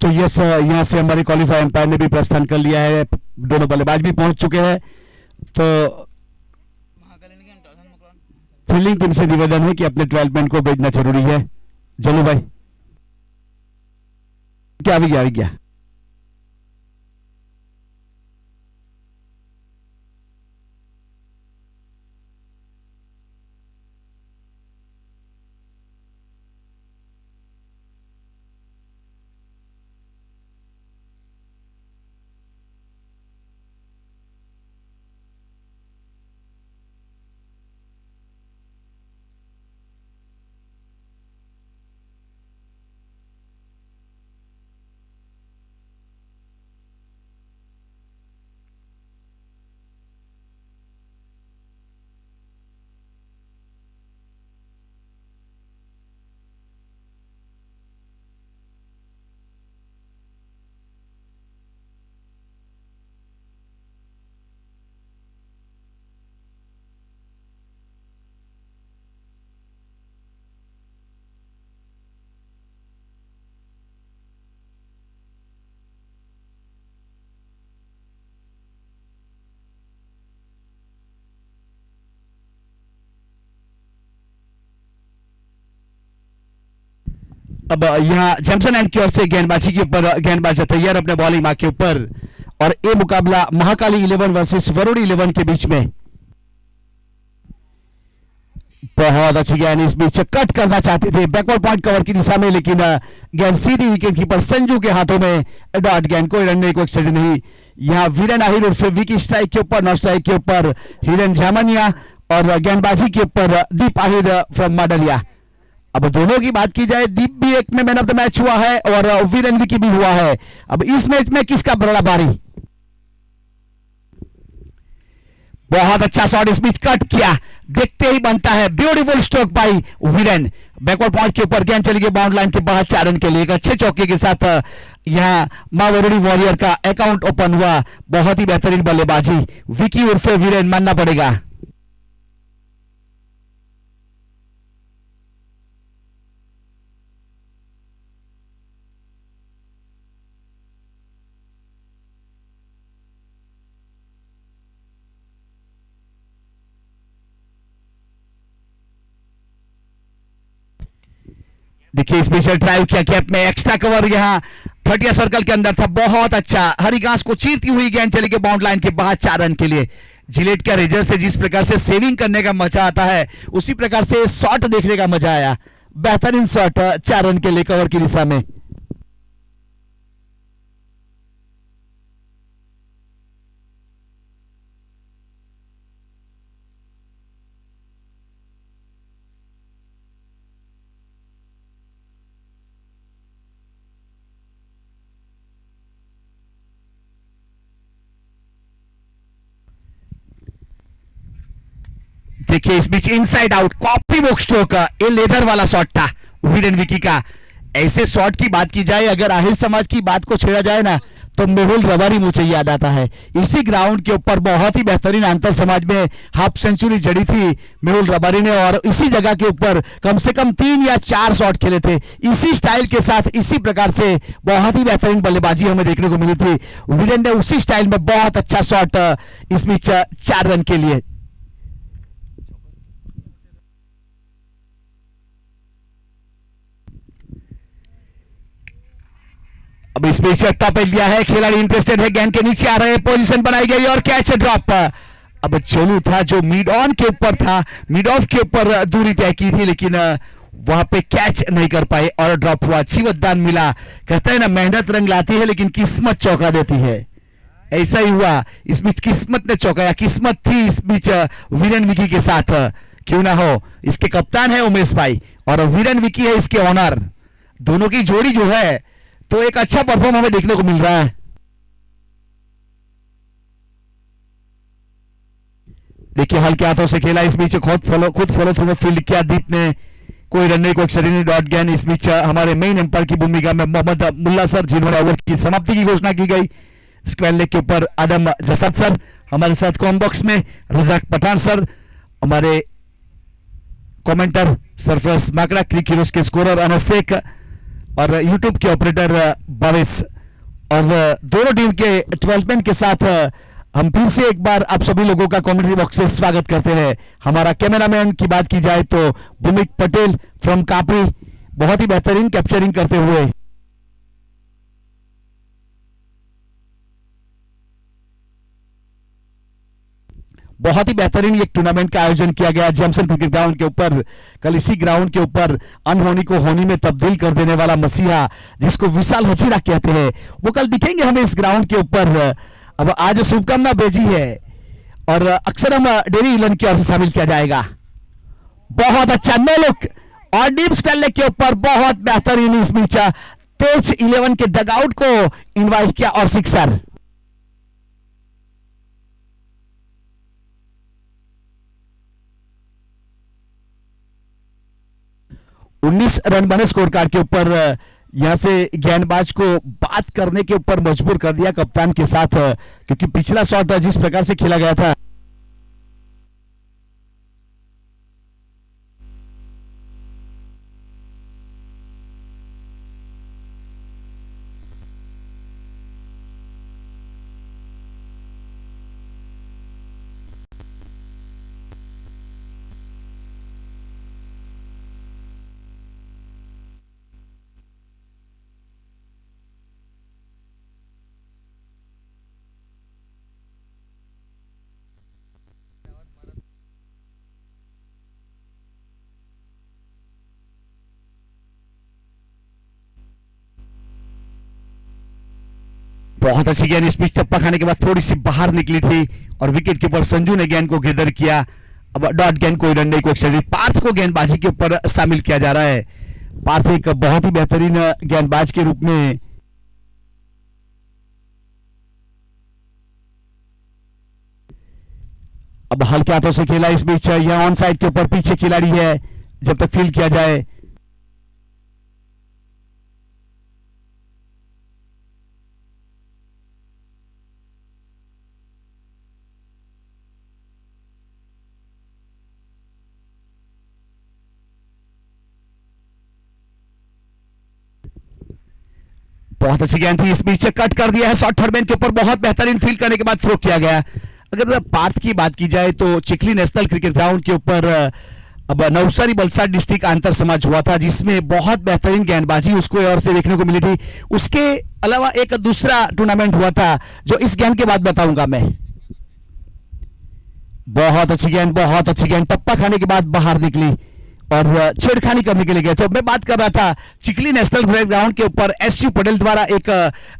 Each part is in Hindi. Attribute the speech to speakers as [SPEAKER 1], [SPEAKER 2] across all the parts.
[SPEAKER 1] तो यस, यहाँ से हमारे क्वालिफाई एम्पायर ने भी प्रस्थान कर लिया है, दोनों बल्लेबाज भी पहुंच चुके हैं। तो फील्डिंग टीम से निवेदन है कि अपने 12 मैन को भेजना जरूरी है। चलो भाई, क्या आ गया। अब यहाँ जैमसन एंड की ओर से गेंदबाजी के ऊपर गेंदबाज तैयार अपने बॉलिंग मार्क के ऊपर, और ये मुकाबला महाकाली 11 वर्सेस वरुण 11 के बीच में। बहुत अच्छी गेंद, इस बीच कट करना चाहते थे बैकवर्ड पॉइंट कवर की दिशा में, लेकिन गेंद सीधी विकेट कीपर संजू के हाथों में डॉट गेंद, कोई रन नहीं, कोई एक्सीडेंट नहीं। यहाँ वीरेन आहिर उर्फ विकी स्ट्राइक के ऊपर, नॉन स्ट्राइक के ऊपर हिरेन झामनिया, और गेंदबाजी के ऊपर दीप आहिर फ्रॉम माडलिया। अब दोनों की बात की जाए, दीप भी एक में मैन ऑफ द मैच हुआ है और वीरेन विकी भी हुआ है। अब इस मैच में किसका बड़ा बारी। बहुत अच्छा शॉट, इस बीच कट किया, देखते ही बनता है, beautiful stroke by Viren. Backward point के ऊपर गेंद चली गई बाउंड लाइन के बाहर 4 रन के लिए। एक अच्छे चौके के साथ यहां मां वरुणी वॉरियर का अकाउंट ओपन हुआ। बहुत ही बेहतरीन बल्लेबाजी विकी उर्फ वीरेन मानना पड़ेगा। देखिए स्पेशल ड्राइव किया, कैप में एक्स्ट्रा कवर यहाँ 30 सर्कल के अंदर था, बहुत अच्छा। हरी घास को चीरती हुई गेंद चली गई बाउंड लाइन के बाहर 4 रन के लिए। जिलेट का रेजर से जिस प्रकार से सेविंग करने का मजा आता है, उसी प्रकार से शॉट देखने का मजा आया। बेहतरीन शॉट 4 रन के लिए कवर की दिशा में। देखिए इस बीच inside out copy box stroke, ये लेदर वाला शॉट था वीरेन विकी का। ऐसे शॉट की बात की जाए, अगर आहिर समाज की बात को छेड़ा जाए ना, तो मेहुल रबारी मुझे याद आता है। इसी ग्राउंड के ऊपर बहुत ही बेहतरीन अंतर समाज में हाफ सेंचुरी जड़ी थी मेहुल रबारी ने, और इसी जगह के ऊपर कम से कम 3 या 4 शॉट खेले थे इसी स्टाइल के साथ। इसी प्रकार से बहुत ही बेहतरीन बल्लेबाजी हमें देखने को मिली थी। वीरेन ने उसी स्टाइल में बहुत अच्छा शॉट, इस बीच 4 रन के लिए। अब इस बीच टॉप लिया है, खिलाड़ी इंटरेस्टेड है, गेंद के नीचे आ रहे हैं, पोजीशन बनाई गई और कैच ड्रॉप। अब चोलू था जो मिड ऑन के ऊपर था, मिड ऑफ के ऊपर दूरी तय की थी, लेकिन वहां पे कैच नहीं कर पाए और ड्रॉप हुआ। जीवतदान मिला, कहते हैं ना मेहनत रंग लाती है लेकिन किस्मत चौंका देती है। ऐसा ही हुआ, इस बीच किस्मत ने चौंकाया। किस्मत थी इस बीच वीरेन विकी के साथ, क्यों ना हो। इसके कप्तान है उमेश भाई और वीरेन विकी है इसके ऑनर। दोनों की जोड़ी जो है, तो एक अच्छा परफॉर्म हमें देखने को मिल रहा है। देखिए हल्के हाथों से खेला, इस बीच खुद फॉलो थ्रू में फील्ड किया दीप ने, कोई रन नहीं, कोई एक्सीडेंट, डॉट गेंद। इस बीच हमारे मेन एम्पायर की भूमिका में मोहम्मद मुल्ला सर, जिन्होंने ओवर की समाप्ति की घोषणा की गई। स्क्वायर लेग के ऊपर आदम जसद सर हमारे साथ कॉम बॉक्स में, रजाक पठान सर हमारे कमेंटर, सरफराज माकड़ा क्रिक हीरोज के स्कोरर अनस शेख, और यूट्यूब के ऑपरेटर भवेश और दोनों टीम के 12 मैन के साथ हम फिर से एक बार आप सभी लोगों का कमेंट्री बॉक्स से स्वागत करते हैं। हमारा कैमरामैन की बात की जाए तो भूमिक पटेल फ्रॉम कापरी बहुत ही बेहतरीन कैप्चरिंग करते हुए बहुत ही बेहतरीन एक टूर्नामेंट का आयोजन किया गया जैमसन क्रिकेट ग्राउंड के ऊपर। कल इसी ग्राउंड के ऊपर अनहोनी को होनी में तब्दील कर देने वाला मसीहा जिसको विशाल हजीरा कहते हैं वो कल दिखेंगे हमें इस ग्राउंड के ऊपर। अब आज शुभकामना भेजी है और अक्सर हम डेरी विलन की ओर से शामिल किया जाएगा। बहुत अच्छा नो लुक और डीप स्टेल के ऊपर बहुत बेहतरीन इस बीच तेज 11 के डगआउट को इनवाइट किया और सिक्सर। 19 रन बने स्कोर कार्ड के ऊपर। यहां से गेंदबाज को बात करने के ऊपर मजबूर कर दिया कप्तान के साथ क्योंकि पिछला शॉट जिस प्रकार से खेला गया था बहुत अच्छी गेंद इस बीच टप्पा खाने के बाद थोड़ी सी बाहर निकली थी और विकेट कीपर संजू ने गेंद को गेदर किया। अब डॉट गेंद कोई रन नहीं को एक्स्ट्रा पार्थ को गेंदबाजी के ऊपर शामिल किया जा रहा है। पार्थ एक बहुत ही बेहतरीन गेंदबाज के रूप में अब हल्के हाथों से खेला इस बीच यह ऑन साइड के ऊपर पीछे खिलाड़ी है जब तक फील किया जाए। बहुत अच्छी गेंद थी इस बीच कट कर दिया है शॉर्ट थर्ड मैन के ऊपर बहुत बेहतरीन फील्ड करने के बाद थ्रो किया गया। अगर पार्थ की बात की जाए तो चिखली नेशनल क्रिकेट ग्राउंड के ऊपर अब नवसारी वलसाड डिस्ट्रिक्ट आंतर समाज हुआ था जिसमें बहुत बेहतरीन गेंदबाजी उसको और से देखने को मिली थी। उसके अलावा एक दूसरा टूर्नामेंट हुआ था जो इस गेंद के बाद बताऊंगा मैं। बहुत अच्छी गेंद टप्पा खाने के बाद बाहर निकली और छेड़खानी करने के लिए गए। तो मैं बात कर रहा था चिखली नेशनल ग्राउंड के ऊपर एसयू पटेल द्वारा एक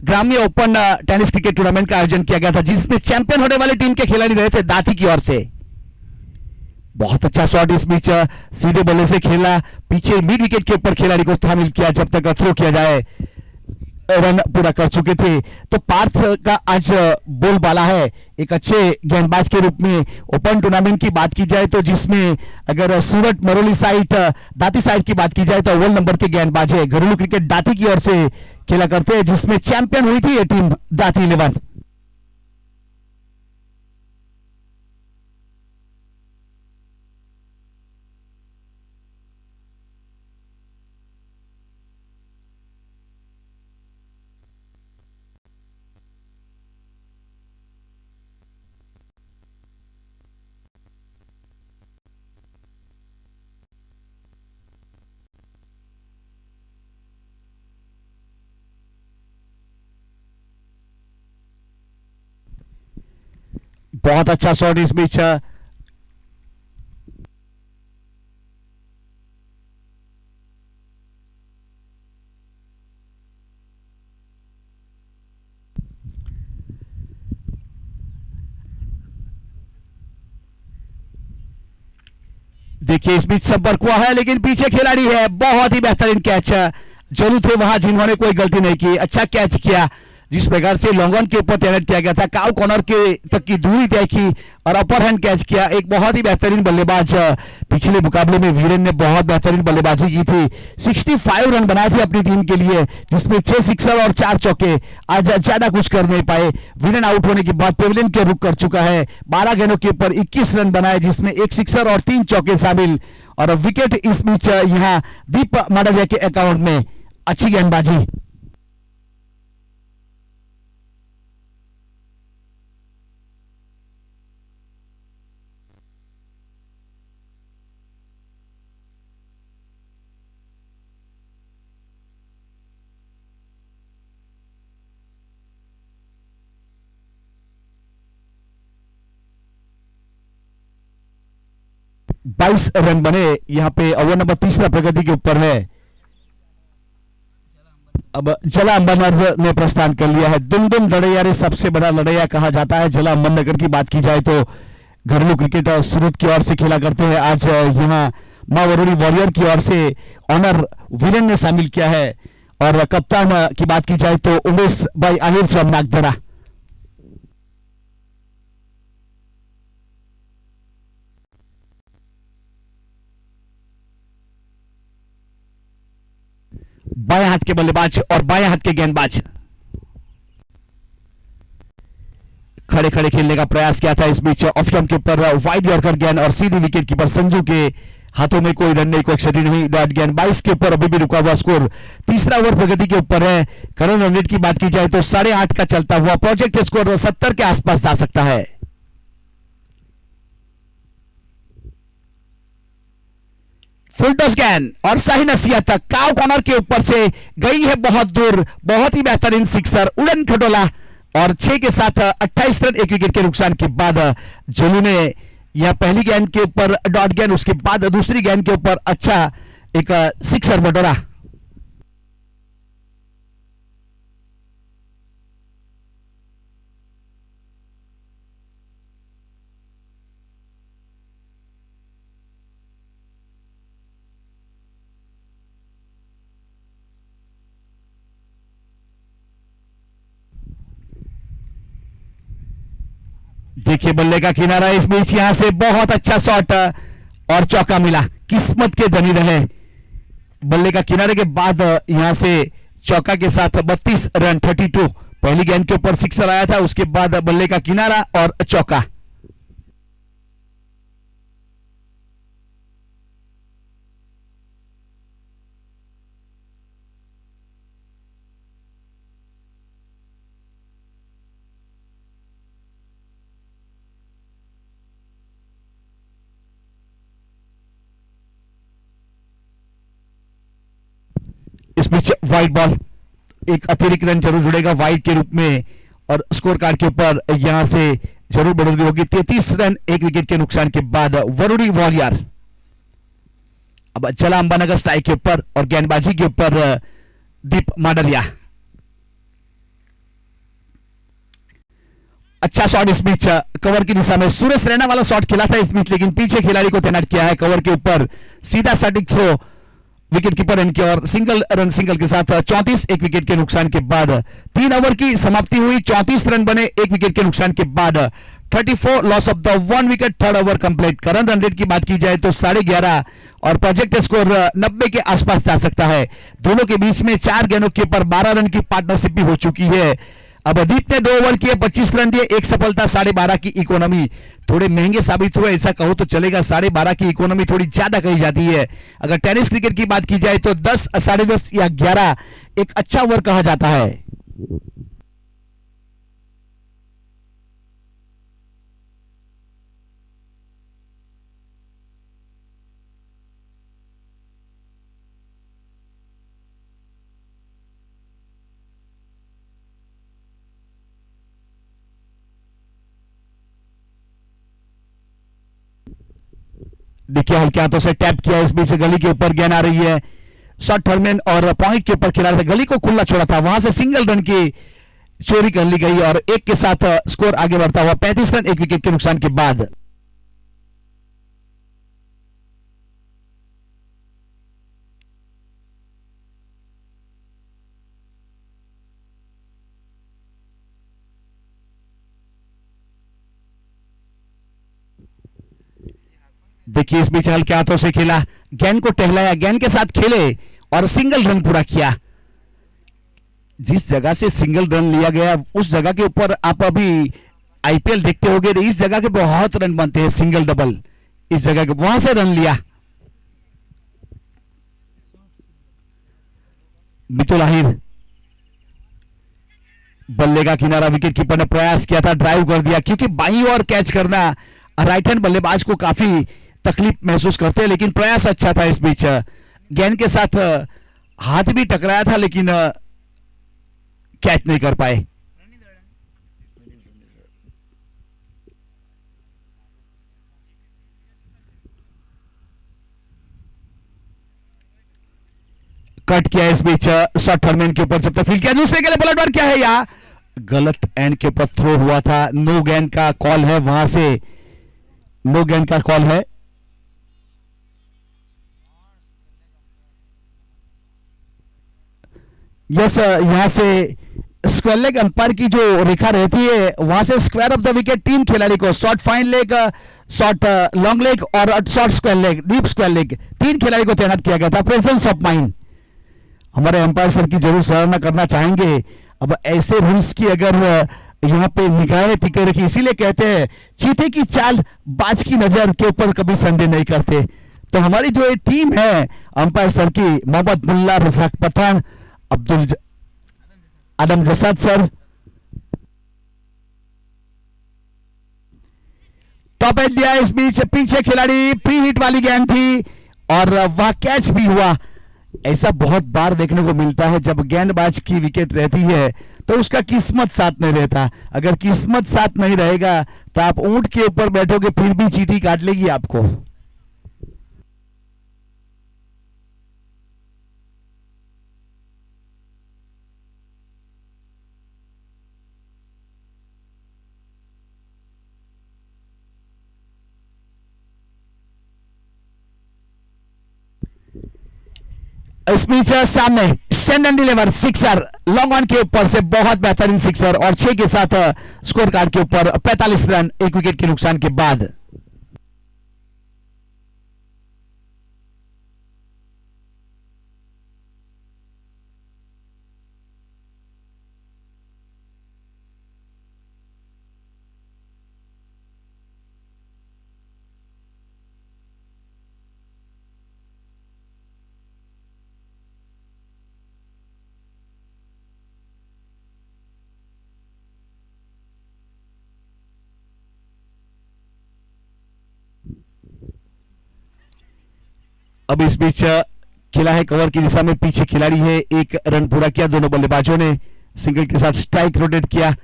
[SPEAKER 1] ग्राम्य ओपन टेनिस क्रिकेट टूर्नामेंट का आयोजन किया गया था जिसमें चैंपियन होने वाली टीम के खिलाड़ी रहे थे दाती की ओर से। बहुत अच्छा शॉट इस बीच सीधे बल्ले से खेला पीछे मिड विकेट के ऊपर खिलाड़ी को शामिल किया जब तक थ्रो किया जाए। रन पूरा कर चुके थे तो पार्थ का आज बोलबाला है एक अच्छे गेंदबाज के रूप में। ओपन टूर्नामेंट की बात की जाए तो जिसमें अगर सूरत मरोली साइड दाती साइड की बात की जाए तो अव्वल नंबर के गेंदबाज है। घरेलू क्रिकेट दाती की ओर से खेला करते हैं जिसमें चैंपियन हुई थी ये टीम दाती 11। बहुत अच्छा शॉट इस बीच देखिए इस बीच संपर्क हुआ है लेकिन पीछे खिलाड़ी है। बहुत ही बेहतरीन कैच जरूर थे वहां जिन्होंने कोई गलती नहीं की। अच्छा कैच किया जिस प्रकार से लॉन्ग ऑन के ऊपर तैनात किया गया था काउ कॉर्नर के तक की दूरी तय की और अपर हैंड कैच किया। एक बहुत ही बेहतरीन बल्लेबाज पिछले मुकाबले में वीरेन ने बहुत बेहतरीन बल्लेबाजी की थी। 65 रन बनाए थे अपनी टीम के लिए जिसमें 6 सिक्सर और 4 चौके। आज ज्यादा कुछ कर नहीं पाए। वीरेन आउट होने के बाद पेविलियन के रुख कर चुका है। 12 गेंदों के ऊपर 21 रन बनाए जिसमें 1 सिक्सर और 3 चौके शामिल। और विकेट इस बीच यहाँ दीप माडविया के अकाउंट में अच्छी गेंदबाजी। बाईस रन बने यहां पे। ओवर नंबर तीसरा प्रगति के ऊपर है। अब जला अंबानगर ने प्रस्थान कर लिया है। दुमदुम लड़ैया रे सबसे बड़ा लड़ैया कहा जाता है। जला अंबानगर की बात की जाए तो घरेलू क्रिकेट सूरत की ओर से खेला करते हैं। आज यहां मां वरुणी वॉरियर की ओर से ऑनर वीरेन ने शामिल किया है। और कप्तान की बात की जाए तो उमेश भाई आहिर फ्रॉम नागदरा। बाएं हाथ के बल्लेबाज और बाएं हाथ के गेंदबाज खड़े खड़े खेलने का प्रयास किया था। इस बीच ऑफ स्टंप के ऊपर वाइड यॉर्कर गेंद और सीधी विकेट कीपर संजू के हाथों में कोई रन नहीं, कोई क्षति नहीं। डॉट गेंद 22 के ऊपर अभी भी रुका हुआ स्कोर। तीसरा ओवर प्रगति के ऊपर है। करंट रन रेट की बात की जाए तो 8.5 का चलता हुआ प्रोजेक्ट स्कोर 70 के आसपास जा सकता है। फुल टॉस गेंद और सही नसीहत तक काव कॉर्नर के ऊपर से गई है बहुत दूर। बहुत ही बेहतरीन सिक्सर, उड़न खटोला और 6 के साथ 28 रन 1 विकेट के नुकसान के बाद जोलू ने यह पहली गेंद के ऊपर डॉट गेंद, उसके बाद दूसरी गेंद के ऊपर अच्छा एक सिक्सर बटोरा। देखिए बल्ले का किनारा, इस बीच यहां से बहुत अच्छा शॉट और चौका मिला। किस्मत के धनी रहे। बल्ले का किनारे के बाद यहां से चौका के साथ 32 रन 32। पहली गेंद के ऊपर सिक्सर आया था, उसके बाद बल्ले का किनारा और चौका। इस बीच वाइड बॉल, एक अतिरिक्त रन जरूर जुड़ेगा वाइड के रूप में और स्कोर कार्ड के ऊपर यहां से जरूर बढ़ोतरी होगी। 33 रन 1 विकेट के नुकसान के बाद वरुणी वॉरियर। अब चला अंबानगर स्ट्राइक के ऊपर और गेंदबाजी के ऊपर दीप माडलिया। अच्छा शॉट इस बीच कवर की दिशा में सुरेश रैना वाला शॉट खेला था इस बीच, लेकिन पीछे खिलाड़ी को तैनात किया है कवर के ऊपर। सीधा सटीक थ्रो विकेट कीपर इनके और सिंगल रन सिंगल के साथ 34 1 विकेट के नुकसान के बाद 3 ओवर की समाप्ति हुई। 34 रन बने 1 विकेट के नुकसान के बाद 34 loss of the 1 wicket. Third over complete. Current run rate की बात की जाए तो 11.5 और प्रोजेक्ट स्कोर 90 के आसपास जा सकता है। दोनों के बीच में 4 गेंदों के ऊपर 12 रन की पार्टनरशिप भी हो चुकी है। अब दीप ने 2 ओवर किए, 25 रन दिए, एक सफलता। 12.5 की इकोनॉमी थोड़े महंगे साबित हुए, ऐसा कहो तो चलेगा। 12.5 की इकोनॉमी थोड़ी ज्यादा कही जाती है। अगर टेनिस क्रिकेट की बात की जाए तो 10, 10.5 या 11 एक अच्छा ओवर कहा जाता है। देखिए हल्के हाथों से टैप किया, इस बीच से गली के ऊपर गेंद आ रही है। शॉर्ट टर्मिन और पॉइंट के ऊपर खिला था, गली को खुला छोड़ा था, वहां से सिंगल रन की चोरी कर ली गई और 1 के साथ स्कोर आगे बढ़ता हुआ 35 रन 1 विकेट के नुकसान के बाद। देखिए इस बीच हल्के हाथों से खेला, गेंद को टहलाया, गेंद के साथ खेले और सिंगल रन पूरा किया। जिस जगह से सिंगल रन लिया गया उस जगह के ऊपर आप अभी आईपीएल देखते होंगे, इस जगह के बहुत रन बनते हैं, सिंगल डबल। इस जगह के वहां से रन लिया। मितुल आहिर, बल्ले का किनारा, विकेट कीपर ने प्रयास किया था, ड्राइव कर दिया, क्योंकि बाईं ओर कैच करना राइट हैंड बल्लेबाज को काफी तकलीफ महसूस करते हैं, लेकिन प्रयास अच्छा था। इस बीच गेंद के साथ हाथ भी टकराया था, लेकिन कैच नहीं कर पाए। कट किया इस बीच शॉर्ट टर्मिन के ऊपर, जब तक फील्ड किया, दूसरे के लिए बुलेट बार क्या है, या गलत एंड के ऊपर थ्रो हुआ था। नो गेंद का कॉल है, वहां से नो गेंद का कॉल है। यस, यहां से स्क्वायर लेग अंपायर की जो रेखा रहती है, वहां से स्क्वायर ऑफ द विकेट तीन खिलाड़ी को, short fine leg, short long leg और short square leg, deep square leg, तीन खिलाड़ी को तैनात किया गया था। प्रेजेंस ऑफ माइंड हमारे अंपायर सर की जरूर सराहना करना चाहेंगे। अब ऐसे रूल्स की अगर यहाँ पे निगाहें टिके रखी, इसीलिए कहते हैं चीते की चाल बाज की नजर के ऊपर कभी संदेह नहीं करते। तो हमारी जो ये टीम है अंपायर सर की, मोहम्मद मुल्ला, रजाक पठान, आदम जसाद सर, टॉप एज दिया। इस बीच पीछे खिलाड़ी, प्री हिट वाली गेंद थी और वह कैच भी हुआ। ऐसा बहुत बार देखने को मिलता है, जब गेंदबाज की विकेट रहती है तो उसका किस्मत साथ नहीं रहता। अगर किस्मत साथ नहीं रहेगा तो आप ऊंट के ऊपर बैठोगे, फिर भी चींटी काट लेगी आपको। इस बीच सामने stand and deliver sixer, long on के ऊपर से बहुत बेहतरीन सिक्सर, और 6 के साथ स्कोर कार्ड के ऊपर 45 रन, एक विकेट के नुकसान के बाद। अब इस बीच खेला है कवर की दिशा में, पीछे खिलाड़ी है, एक रन पूरा किया। दोनों बल्लेबाजों ने सिंगल के साथ स्ट्राइक रोटेट किया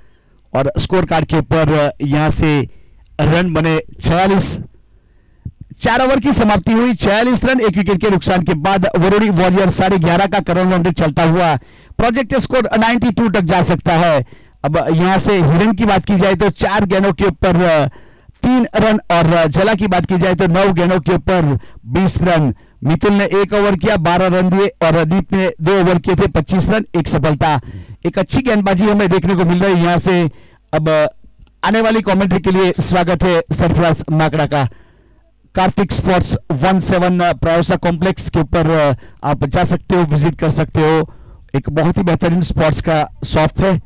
[SPEAKER 1] और स्कोर कार्ड के ऊपर यहां से रन बने 46। 4 ओवर की समाप्ति हुई, 46 रन, एक विकेट के नुकसान के बाद वरुणी वॉरियर 11.5 का करंट रन रेट चलता हुआ प्रोजेक्ट स्कोर 92 तक जा सकता है। अब यहां से हिरन की बात की जाए तो 4 गेंदों के ऊपर 3 रन, और जला की बात की जाए तो 9 गेंदों के ऊपर 20 रन। मितुल ने 1 ओवर किया, 12 रन दिए, और दीप ने 2 ओवर किए थे, 25 रन, एक सफलता। एक अच्छी गेंदबाजी हमें देखने को मिल रही है यहां से। अब आने वाली कमेंट्री के लिए स्वागत है सरफराज माकड़ा का। कार्तिक स्पोर्ट्स 17 प्रायोसा कॉम्प्लेक्स के ऊपर आप जा सकते हो, विजिट कर सकते हो। एक बहुत ही बेहतरीन स्पोर्ट्स का शॉप है।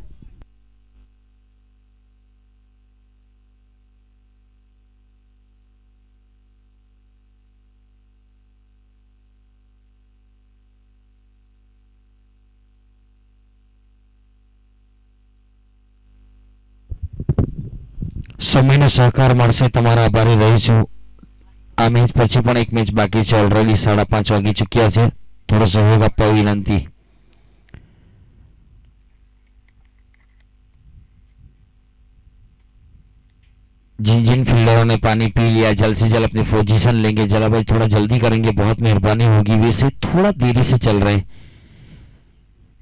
[SPEAKER 2] સમયનો સહકાર મળશે, તમારા આભારી રહીશું। આ મેચ પછી પણ એક મેચ બાકી છે, ઓલરેડી 5:30 વાગી ચૂક્યા છે, થોડો સહયોગ આપવા વિનંતી। जिन जिन फील्डरों ने पानी पी लिया, जल्द से जल्द अपनी पोजीशन लेंगे। जला भाई थोड़ा जल्दी करेंगे, बहुत मेहरबानी होगी। वैसे थोड़ा देरी से चल रहे हैं।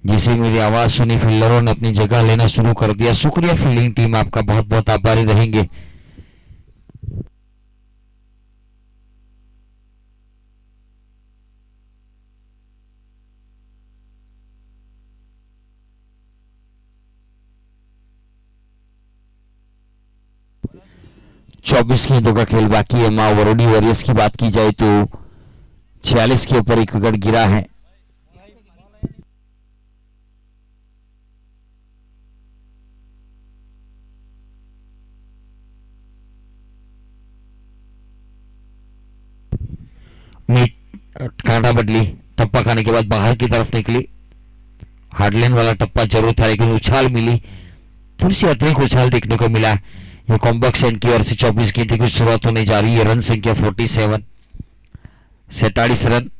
[SPEAKER 2] जैसे मेरी आवाज़ सुनी, फील्डरों ने अपनी जगह लेना शुरू कर दिया। शुक्रिया फील्डिंग टीम, आपका बहुत बहुत आभारी रहेंगे। चौबीस गेंदों का खेल बाकी है। माँ वरुणी वॉरियर्स की बात की जाए तो 46 के ऊपर एक विकेट गिरा है। कांटा बदली, टप्पा खाने के बाद बाहर की तरफ निकली। हार्डलैंड वाला टप्पा जरूर था, लेकिन उछाल मिली, थोड़ी सी अतिरिक्त उछाल देखने को मिला। ये कॉम्बैक सेन की ओर से 24 गेंद की शुरुआत होने जा रही है। रन संख्या 47, 47 रन।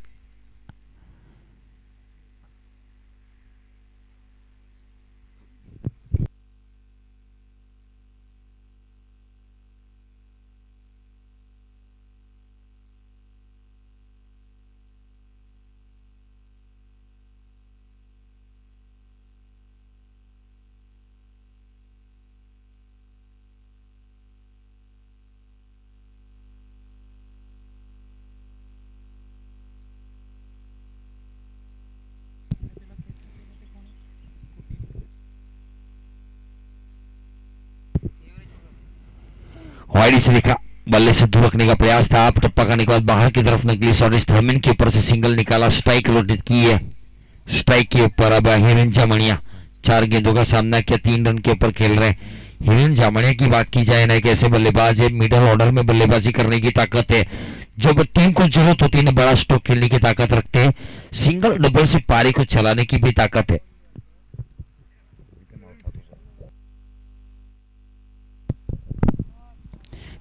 [SPEAKER 2] वाइड से देखा, बल्ले से दूर रखने का प्रयास था। आप टप्पा करने के बाद बाहर की तरफ निकली शॉर्ट, धर्मेन के ऊपर से सिंगल निकाला, स्ट्राइक रोटेट की है। स्ट्राइक के ऊपर अब हिरेन जामणिया 4 गेंदों का सामना किया, 3 रन के ऊपर खेल रहे हैं। हिरेन जामणिया की बात की जाए ना, एक ऐसे बल्लेबाज है, मिडल ऑर्डर में बल्लेबाजी करने की ताकत है। जब टीम को जरूरत होती है बड़ा स्ट्रोक खेलने की ताकत रखते हैं। सिंगल डबल से पारी को चलाने की भी ताकत है।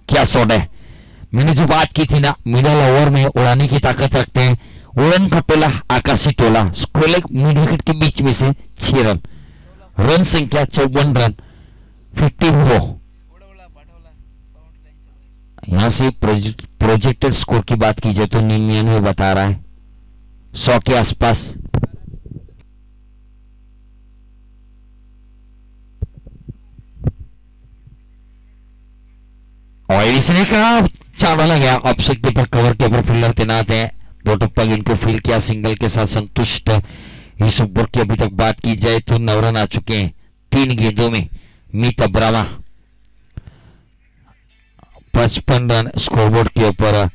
[SPEAKER 2] क्या शॉट है, मैंने जो बात की थी ना, मिडल ओवर में उड़ाने की ताकत रखते हैं। उड़न का टोला, आकाशी टोला, स्क्रोलेग मिड विकेट के बीच में से 6 रन। रन संख्या 54 रन, 54। यहां से प्रोजेक्टेड स्कोर की बात की जाए तो 99 बता रहा है, 100 के आसपास। और इसने कहा 4 डाला गया। ऑप्शन के ऊपर कवर के ऊपर फील्डर तैनात है। 2 टप्पा गेंद को फील किया, सिंगल के साथ संतुष्ट। इस ओवर की अभी तक बात की जाए तो 9 रन आ चुके हैं 3 गेंदों में। मीत अब्रामा 55 रन स्कोरबोर्ड के ऊपर,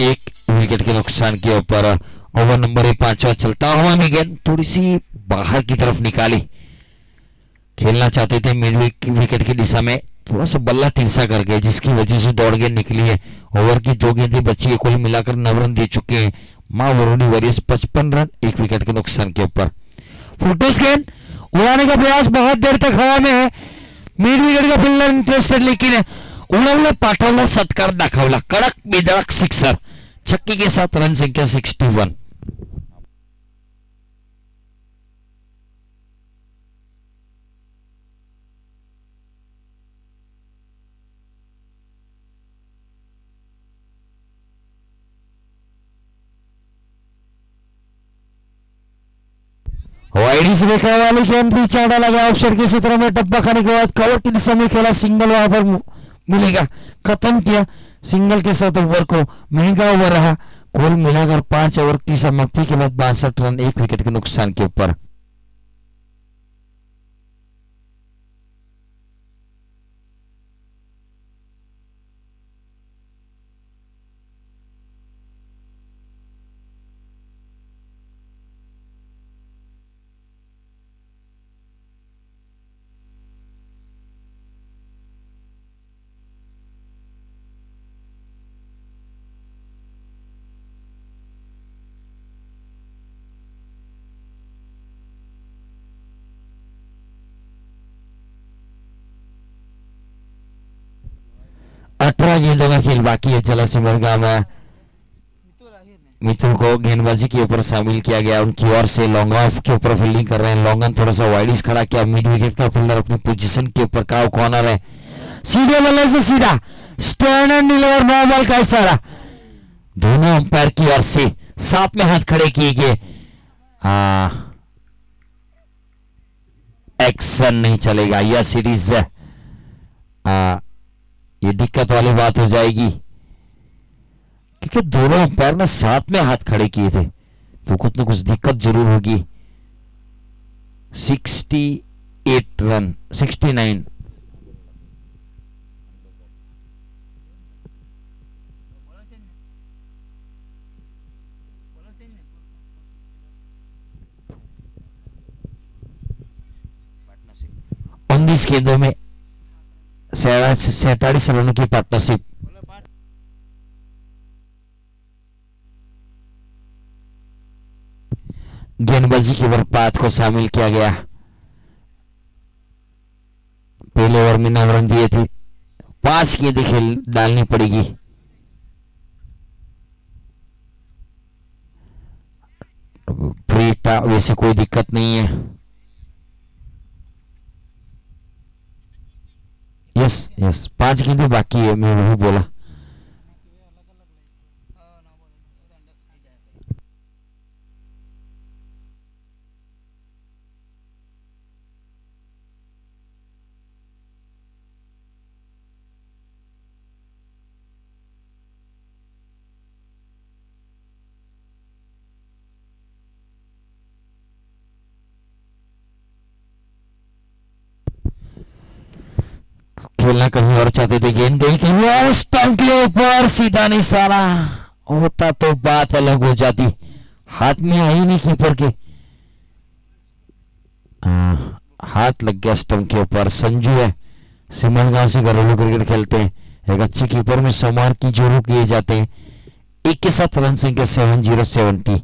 [SPEAKER 2] 1 विकेट के नुकसान के ऊपर। ओवर नंबर 5 चलता हुआ में गेंद थोड़ी सी बाहर की तरफ निकाली, खेलना चाहते थे मिड विकेट की दिशा में, थोड़ा सा बल्ला तिरछा कर गए, जिसकी वजह से दौड़ गेंद निकली है। ओवर की 2 गेंदें बची है, कुल मिलाकर 9 रन दे चुके हैं मां वरुणी वॉरियर्स, 55 रन 1 विकेट के नुकसान के ऊपर। फुटोस गेंद उड़ाने का प्रयास बहुत देर तक हवा में है, मिड विकेट का फील्डर इंटरेस्टेड, लेकिन उड़वलं पाठवलं सत्कार दाखवला, कडक बेधडक सिक्सर, छक्के के साथ रन संख्या 61। वाइडी से देखा वाली गेंद भी 4 डाला गया। ऑप्शन के क्षेत्र में टप्पा खाने के बाद कवर के दिशा में खेला, सिंगल वहां पर मिलेगा, खत्म किया सिंगल के साथ ओवर को। महंगा ओवर रहा, कुल मिलाकर 5 ओवर की समाप्ति के बाद 62 रन 1 विकेट के नुकसान के ऊपर। अठारह गेंदों का खेल बाकी है। जलासिमर गांव में मित्रों को गेंदबाजी के ऊपर शामिल किया गया, उनकी ओर से लॉन्ग ऑफ के ऊपर फील्डिंग कर रहे हैं। लॉन्गन थोड़ा सा वाइडिस खड़ा किया, मिड विकेट का फील्डर अपनी पोजीशन के ऊपर काव कॉर्नर है, सीधे बल्ले से सीधा स्टर्न एंड डिलीवर, नो बॉल का इशारा। दोनों अंपायर की ओर से साथ में हाथ खड़े किए गए, एक्शन नहीं चलेगा। यह सीरीज ये दिक्कत वाली बात हो जाएगी, क्योंकि दोनों अंपायर ने साथ में हाथ खड़े किए थे, तो कुछ न कुछ दिक्कत जरूर होगी। 68 रन, 69। उन्नीस गेंदों में 47 रनों की पार्टनरशिप। गेंदबाजी के बरपात को शामिल किया गया। पहले ओवर में 9 रन दिए थे, 5 गेंदें खेल डालनी पड़ेगी। फ्री था, वैसे कोई दिक्कत नहीं है। यस यस, 5 गेंदें बाकी है, मैं वही बोला। खेलना कहीं और चाहते थे, गेंद गई कहीं और, स्टंप के ऊपर सीधा निशाना होता तो बात अलग हो जाती। हाथ में आई नहीं कीपर के, हाथ लग गया स्टंप के ऊपर। संजू है, सिमरगांव से घरेलू क्रिकेट खेलते हैं, एक अच्छे कीपर में समार की जरूर किए जाते हैं। एक के साथ रन संख्या 7070।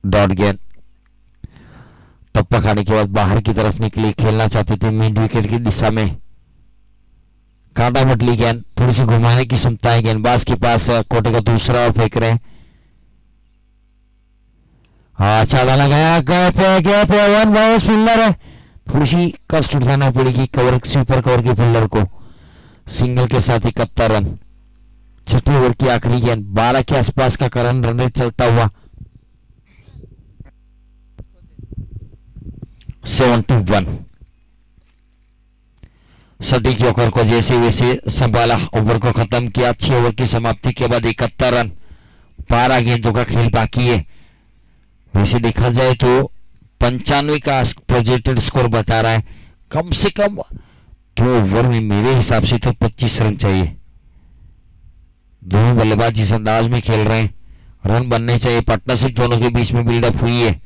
[SPEAKER 2] डॉट गेंद टप्पा खाने के बाद बाहर की तरफ निकली, खेलना चाहते थे मिड विकेट की दिशा में। कांटा मटली गेंद, थोड़ी सी घुमाने की क्षमता है गेंदबाज के पास। कोटे का दूसरा ओवर फेंक रहे हैं। हाँ, चाला लगाया, गैप है, वन बाउंस फील्डर है, थोड़ी सी कष्ट उठाना पड़ेगी कवर, स्वीपर कवर के फील्डर को। सिंगल के साथ 71 रन। छठे ओवर की आखिरी गेंद, 12 के आसपास का करंट रन रेट चलता हुआ 71। सटीक योकर को जैसे वैसे संभाला, ओवर को खत्म किया। 6 ओवर की समाप्ति के बाद 71 रन, 12 गेंदों का खेल बाकी है। वैसे देखा जाए तो 95 का प्रोजेक्टेड स्कोर बता रहा है। कम से कम 2 ओवर में मेरे हिसाब से तो 25 रन चाहिए। दोनों बल्लेबाज जिस अंदाज में खेल रहे हैं, रन बनने चाहिए। पार्टनरशिप दोनों के बीच में बिल्डअप हुई है।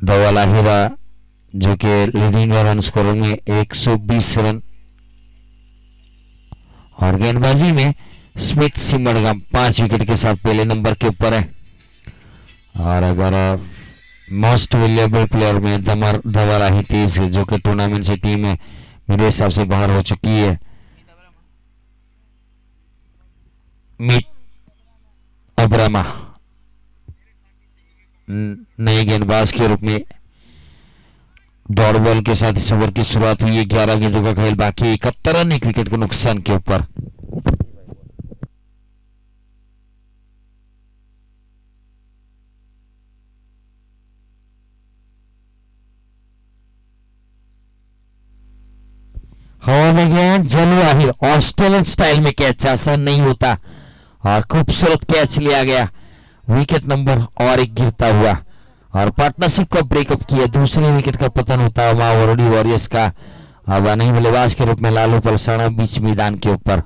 [SPEAKER 2] धवल आहिरा जो कि लीडिंग रन स्कोर में 120 रन, और गेंदबाजी में स्मिथ सिमरगाम 5 विकेट के साथ पहले नंबर के ऊपर है। और अगर मोस्ट वेल्युएबल प्लेयर में धवल आहिरा जो कि टूर्नामेंट से टीम में मेरे हिसाब से बाहर हो चुकी है। मिट अब्रामा नए गेंदबाज के रूप में दौड़ बॉल के साथ इस ओवर की शुरुआत हुई है। 11 गेंदों का खेल बाकी, 71 रन, 1 विकेट के नुकसान के ऊपर। हवा में गया जलू आहिर, ऑस्ट्रेलियन स्टाइल में कैच आसान नहीं होता और खूबसूरत कैच लिया गया। विकेट नंबर और 1 गिरता हुआ और पार्टनरशिप का ब्रेकअप किया। दूसरे विकेट का पतन होता हुआ वरुडी वॉरियर्स का। अब नई बल्लेबाज के रूप में लालू पलसाना बीच मैदान के ऊपर।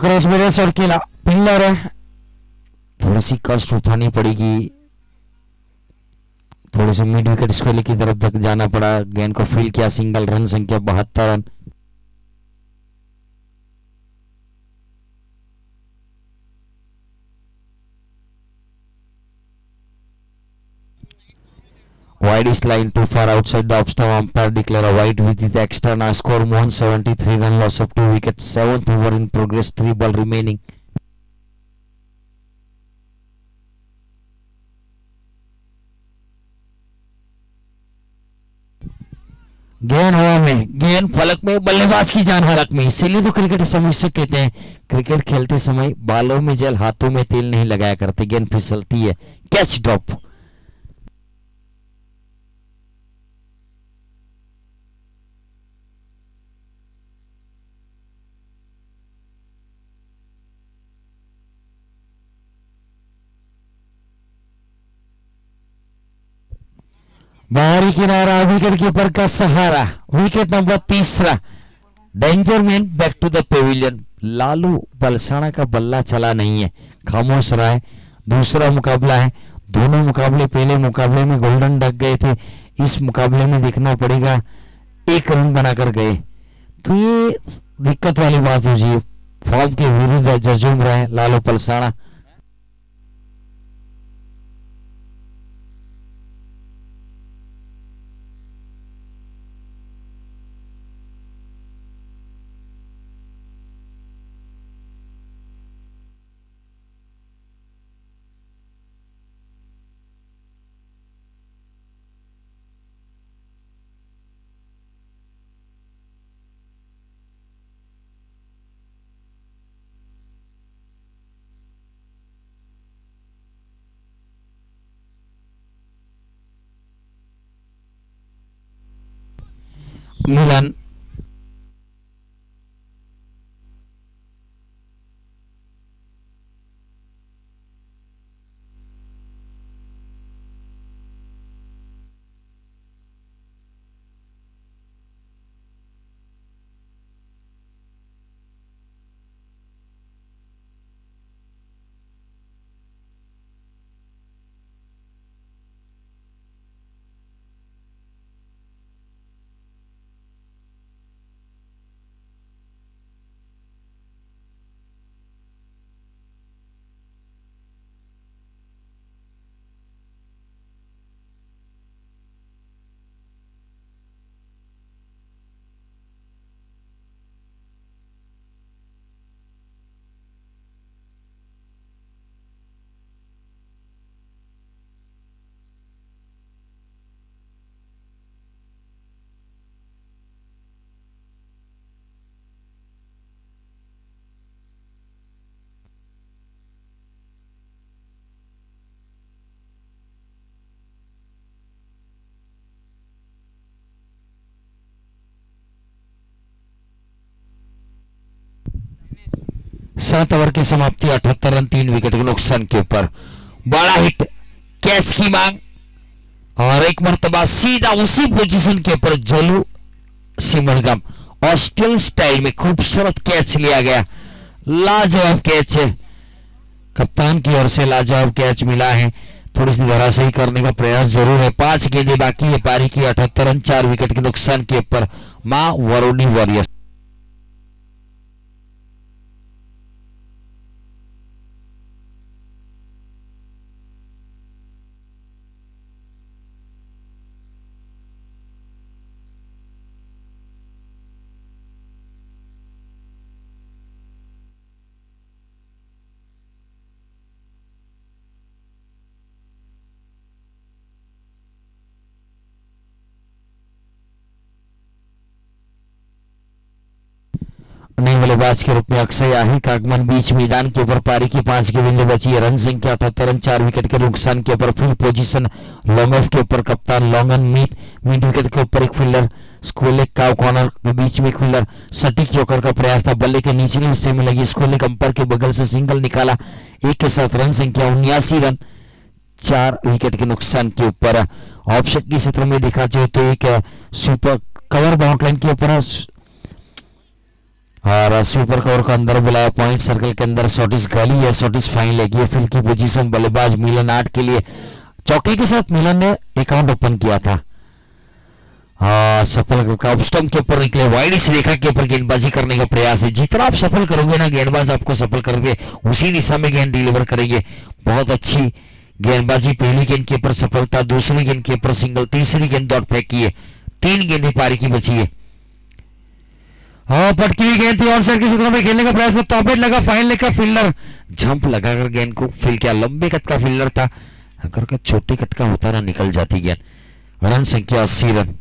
[SPEAKER 2] क्रॉस मेरे सर केला पिल्लर है, थोड़ी सी कष्ट उठानी पड़ेगी। थोड़े से मिड विकेट स्क्वेली की तरफ तक जाना पड़ा। गेंद को फील्ड किया, सिंगल, रन संख्या 72 run. Wide is line too far outside the off-stump. Umpire declare a wide with the extra. Now score 173 run loss of 2 wickets. 7th over in progress. 3 ball remaining. गेंद हवा में, गेंद फलक में, बल्लेबाज की जान हरक में। इसीलिए तो क्रिकेट समस्या कहते हैं। क्रिकेट खेलते समय बालों में जल, हाथों में तेल नहीं लगाया करते, गेंद फिसलती है। Catch drop. बाहरी किनारा, विकेट कीपर का सहारा, wicket number 3। Danger man back to the pavilion. Lalu Balsana का बल्ला चला नहीं है, खामोश रहा है। दूसरा मुकाबला है, दोनों मुकाबले पहले मुकाबले में गोल्डन डक गए थे, इस मुकाबले में देखना पड़ेगा 1 रन बनाकर गए, तो ये दिक्कत वाली बात हो जी। फॉर्म के विरुद्ध जजूम रहा है लालू बलसाना। मिलन सात ओवर की समाप्ति, 78 रन 3 विकेट के नुकसान के ऊपर। बड़ा हिट, कैच की मांग और एक मर्तबा सीधा उसी पोजीशन के ऊपर जलू सिमरगम ऑस्ट्रेलियन स्टाइल में खूबसूरत कैच लिया गया। लाजवाब कैच है, कप्तान की ओर से लाजवाब कैच मिला है। थोड़ी सी धराशायी करने का प्रयास जरूर है। 5 गेंदें बाकी है पारी की, 78 रन 4 विकेट के नुकसान के ऊपर मां वरुणी वॉरियर्स। नए बल्लेबाज के रूप में अक्षय आहिर आगमन। बीच मैदान के ऊपर पारी की 5 गेंदें बची है। रन संख्या 78 रन 4 विकेट के नुकसान के ऊपर। फील्ड पोजीशन लॉन्ग ऑफ के ऊपर कप्तान लॉन्गन मीत। मिड विकेट के ऊपर एक फील्डर स्कूले काव कॉर्नर के बीच में एक फील्डर सटीक योकर का प्रयास था। बल्ले के निचले हिस्से में लगी स्कूले अंपायर के बगल से सिंगल निकाला। एक के साथ रन संख्या 79 रन 4 विकेट के नुकसान के ऊपर। ऑप्शन की क्षेत्र में देखा जाए तो एक सुपर कवर बाउंड्री लाइन के ऊपर और सुपर कवर का अंदर बुलाया। पॉइंट सर्कल के अंदर शॉटिस गाली है, शॉटिस फाइन लगी है। फील्ड की पोजीशन बल्लेबाज मिलन 8 के लिए चौके के साथ मिलन ने अकाउंट ओपन किया था। सफल ऑफ स्टंप के ऊपर निकले, वाइड इस रेखा के ऊपर गेंदबाजी करने का प्रयास है। जितना आप सफल करोगे ना गेंदबाज आपको सफल करेंगे, उसी दिशा में गेंद डिलीवर करेंगे। बहुत अच्छी गेंदबाजी। पहली गेंद के ऊपर सफलता, दूसरी गेंद के ऊपर सिंगल, तीसरी गेंद डॉट फेंक की है। 3 गेंदें पारी की बची है। पटकी हुई गेंद थी, ऑन साइड के क्षेत्र में खेलने का प्रयास था। टॉपेट लगा, फाइन लेकर फील्डर जंप लगाकर गेंद को फील्ड किया। लंबे कद का फील्डर था, अगर का छोटे कद का होता ना निकल जाती गेंद। रन संख्या 80 रन।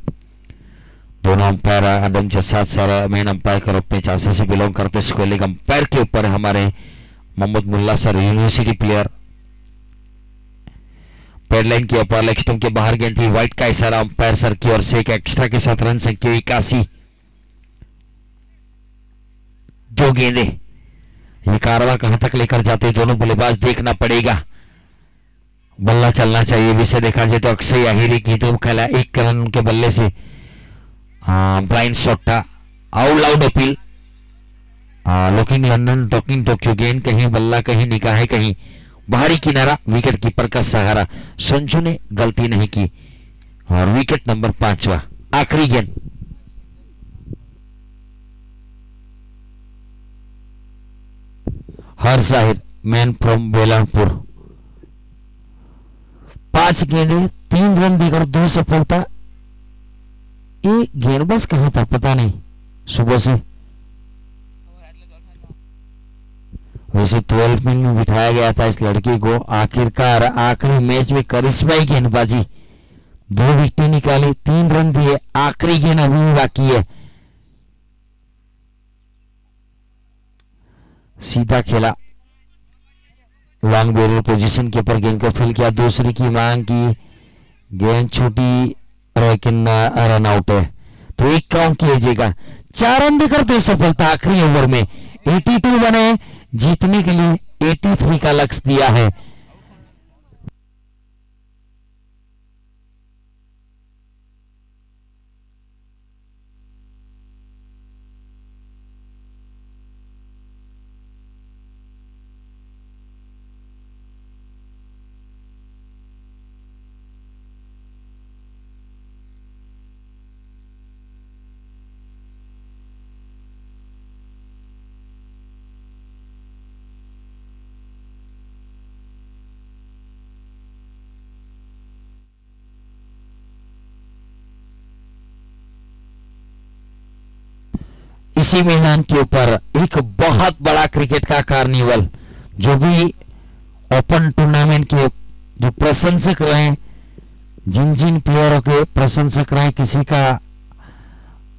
[SPEAKER 2] दोनों अंपायर आदम जसाद सर मेन अंपायर कर अपने चांसे से बिलोंग करते स्क्वायर लीग अंपायर के ऊपर हमारे Mohammad Mulla sir university player. Pad line के अपर लेग स्टंप के बाहर गेंद थी, वाइट का इशारा अंपायर सर की ओर से एक एक्स्ट्रा के साथ रन संख्या 81। दो गेंदे, ये कारवा कहां तक लेकर जाते दोनों बल्लेबाज देखना पड़ेगा। बल्ला चलना चाहिए, विषय देखा जाए तो अक्षय आहिरी की तो खेला 1 रन उनके बल्ले से। ब्लाइंड शॉट था, out loud appeal. Looking London talking Tokyo, गेंद कहीं बल्ला कहीं निगाह कहीं, बाहरी किनारा, विकेट कीपर का सहारा। संजू ने गलती नहीं की और विकेट नंबर 5वां। आखिरी गेंद, हर जाहिर मैन फ्रॉम बेलानपुर। 5 गेंदे 3 रन देकर 2 सफलता। ये गेंदबाज कहां था पता नहीं सुबह से। वैसे 12 मिनट में बिठाया गया था इस लड़के को, आखिरकार आखिरी मैच में करिश्माई गेंदबाजी, 2 विकेट निकाली, 3 रन दिए। आखिरी गेंद अभी भी बाकी है, सीधा खेला, लॉन्ग बैरियर पोजीशन के ऊपर गेंद को फील किया, दूसरी की मांग की, गेंद छूटी लेकिन रन आउट है तो 1 काउंट किया जाएगा। 4 रन देकर 2 सफलता आखिरी ओवर में। 82 बने, जीतने के लिए 83 का लक्ष्य दिया है। इसी मैदान के ऊपर एक बहुत बड़ा क्रिकेट का कार्निवल, जो भी ओपन टूर्नामेंट के जो प्रशंसक रहे, जिन जिन प्लेयरों के प्रशंसक रहे, किसी का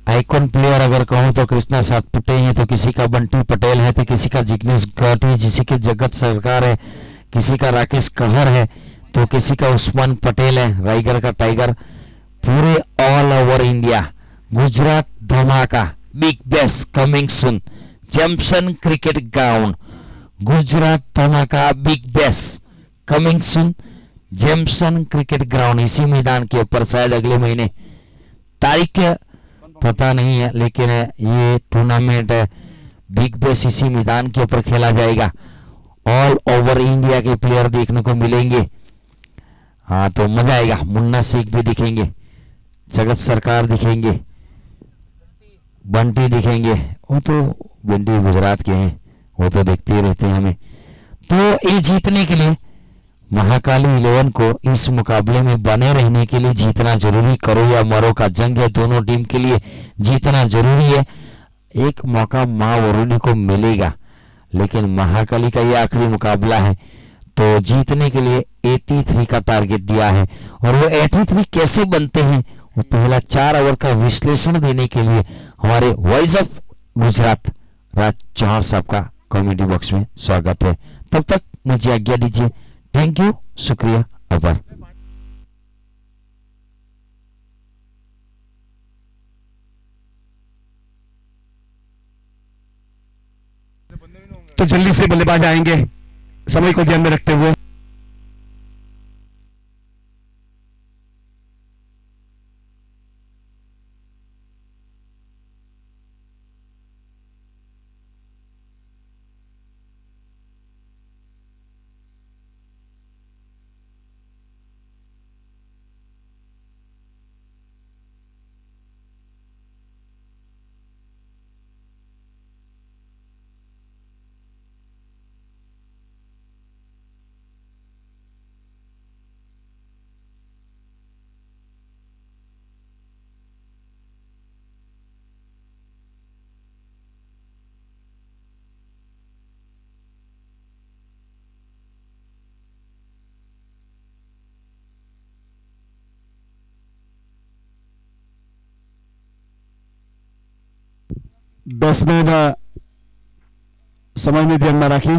[SPEAKER 2] आइकॉन प्लेयर अगर कहूं तो कृष्णा सातपुते है, तो किसी का बंटी पटेल है, तो किसी का जिग्नेश गौट है, किसी के जगत सरकार है, किसी का राकेश कहर है, तो किसी का उस्मान पटेल है, रायगढ़ का टाइगर। पूरे ऑल ओवर इंडिया गुजरात धमाका बिग बैश कमिंग सुन, जैमसन क्रिकेट ग्राउंड, गुजरात धमाका बिग बैश कमिंग सुन, जैमसन क्रिकेट ग्राउंड। इसी मैदान के ऊपर शायद अगले महीने, तारीख पता नहीं है, लेकिन ये टूर्नामेंट बिग बैश इसी मैदान के ऊपर खेला जाएगा। ऑल ओवर इंडिया के प्लेयर देखने को मिलेंगे। हाँ तो मजा आएगा। मुन्ना शेख भी दिखेंगे, जगत सरकार दिखेंगे, बंटी दिखेंगे, वो तो बंटी गुजरात के हैं, वो तो देखते ही रहते हैं हमें। तो ये जीतने के लिए महाकाली 11 को इस मुकाबले में बने रहने के लिए जीतना जरूरी, करो या मरो का जंग है, दोनों टीम के लिए जीतना जरूरी है। एक मौका मां वरुणी को मिलेगा, लेकिन महाकाली का ये आखिरी मुकाबला है, तो जीतने के लिए 83 का टारगेट दिया है। और वो 83 कैसे बनते हैं, वो पहला 4 ओवर का विश्लेषण देने के लिए हमारे वॉइस ऑफ गुजरात राज चौहान साहब का कमेंट्री बॉक्स में स्वागत है। तब तक मुझे आज्ञा दीजिए। थैंक यू, शुक्रिया, आभार।
[SPEAKER 1] तो जल्दी से बल्लेबाज आएंगे, समय को ध्यान में रखते हुए। બેટ્સમેન સમયને ધ્યાનમાં રાખી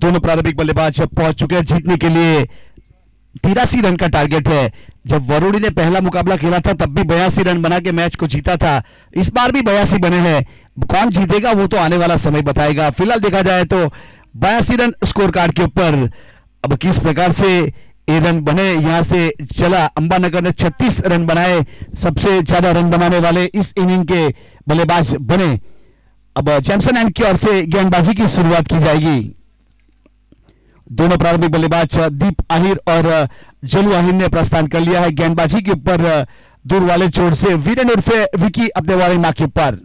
[SPEAKER 1] दोनों प्रारंभिक बल्लेबाज पहुंच चुके हैं जीतने के लिए 83 रन का टारगेट है। जब वरुणी ने पहला मुकाबला खेला था तब भी 82 रन बना के मैच को जीता था। इस बार भी 82 बने हैं। कौन जीतेगा वो तो आने वाला समय बताएगा। फिलहाल देखा जाए तो 82 रन स्कोर कार्ड के ऊपर। अब किस प्रकार से ये रन बने यहां से चला। अंबानगर ने 36 रन बनाए, सबसे ज्यादा रन बनाने वाले इस इनिंग के बल्लेबाज बने। अब जैमसन एंड की ओर से गेंदबाजी की शुरुआत की जाएगी। दोनों प्रारंभिक बल्लेबाज दीप आहिर और जलू आहिर ने प्रस्थान कर लिया है। गेंदबाजी के ऊपर दूर वाले छोर से वीरेन उर्फे विकी अपने वाले मां के ऊपर।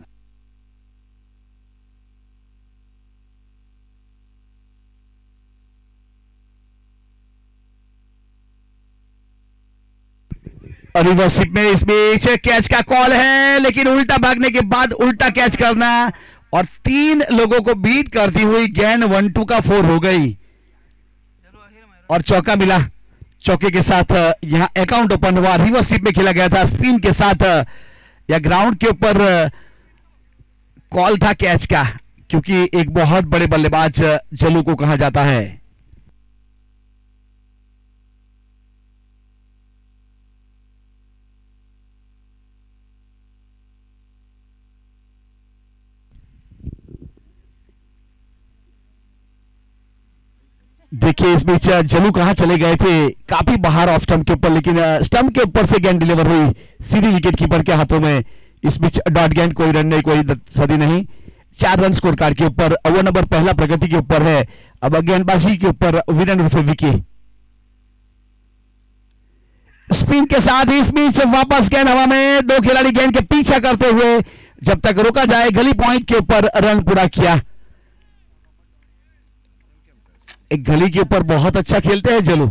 [SPEAKER 1] और रिवर्सिप में इस बीच कैच का कॉल है, लेकिन उल्टा भागने के बाद उल्टा कैच करना और 3 लोगों को बीट करती हुई गेंद 1-2 का 4 हो गई और चौका मिला। चौके के साथ यहां अकाउंट ओपन हुआ। रिवर्सिप में खेला गया था स्पिन के साथ। या ग्राउंड के ऊपर कॉल था कैच का, क्योंकि एक बहुत बड़े बल्लेबाज जलू को कहा जाता है। देखिए इस बीच जलू कहां चले गए थे, काफी बाहर ऑफ स्टंप के ऊपर, लेकिन स्टंप के ऊपर से गेंद डिलीवर हुई सीधी विकेट कीपर के हाथों में। इस बीच डॉट गेंद, कोई रन नहीं, कोई सदी नहीं। 4 रन स्कोर कार्ड के ऊपर। ओवर नंबर पहला प्रगति के ऊपर है। अब गेंदबाजी के ऊपर वीरेन उर्फे विकी स्पिन के साथ इस बीच वापस गेंद हवा में। 2 खिलाड़ी गेंद के पीछा करते हुए जब तक रोका जाए गली पॉइंट के ऊपर रन पूरा किया। एक गली के ऊपर बहुत अच्छा खेलते हैं जलू।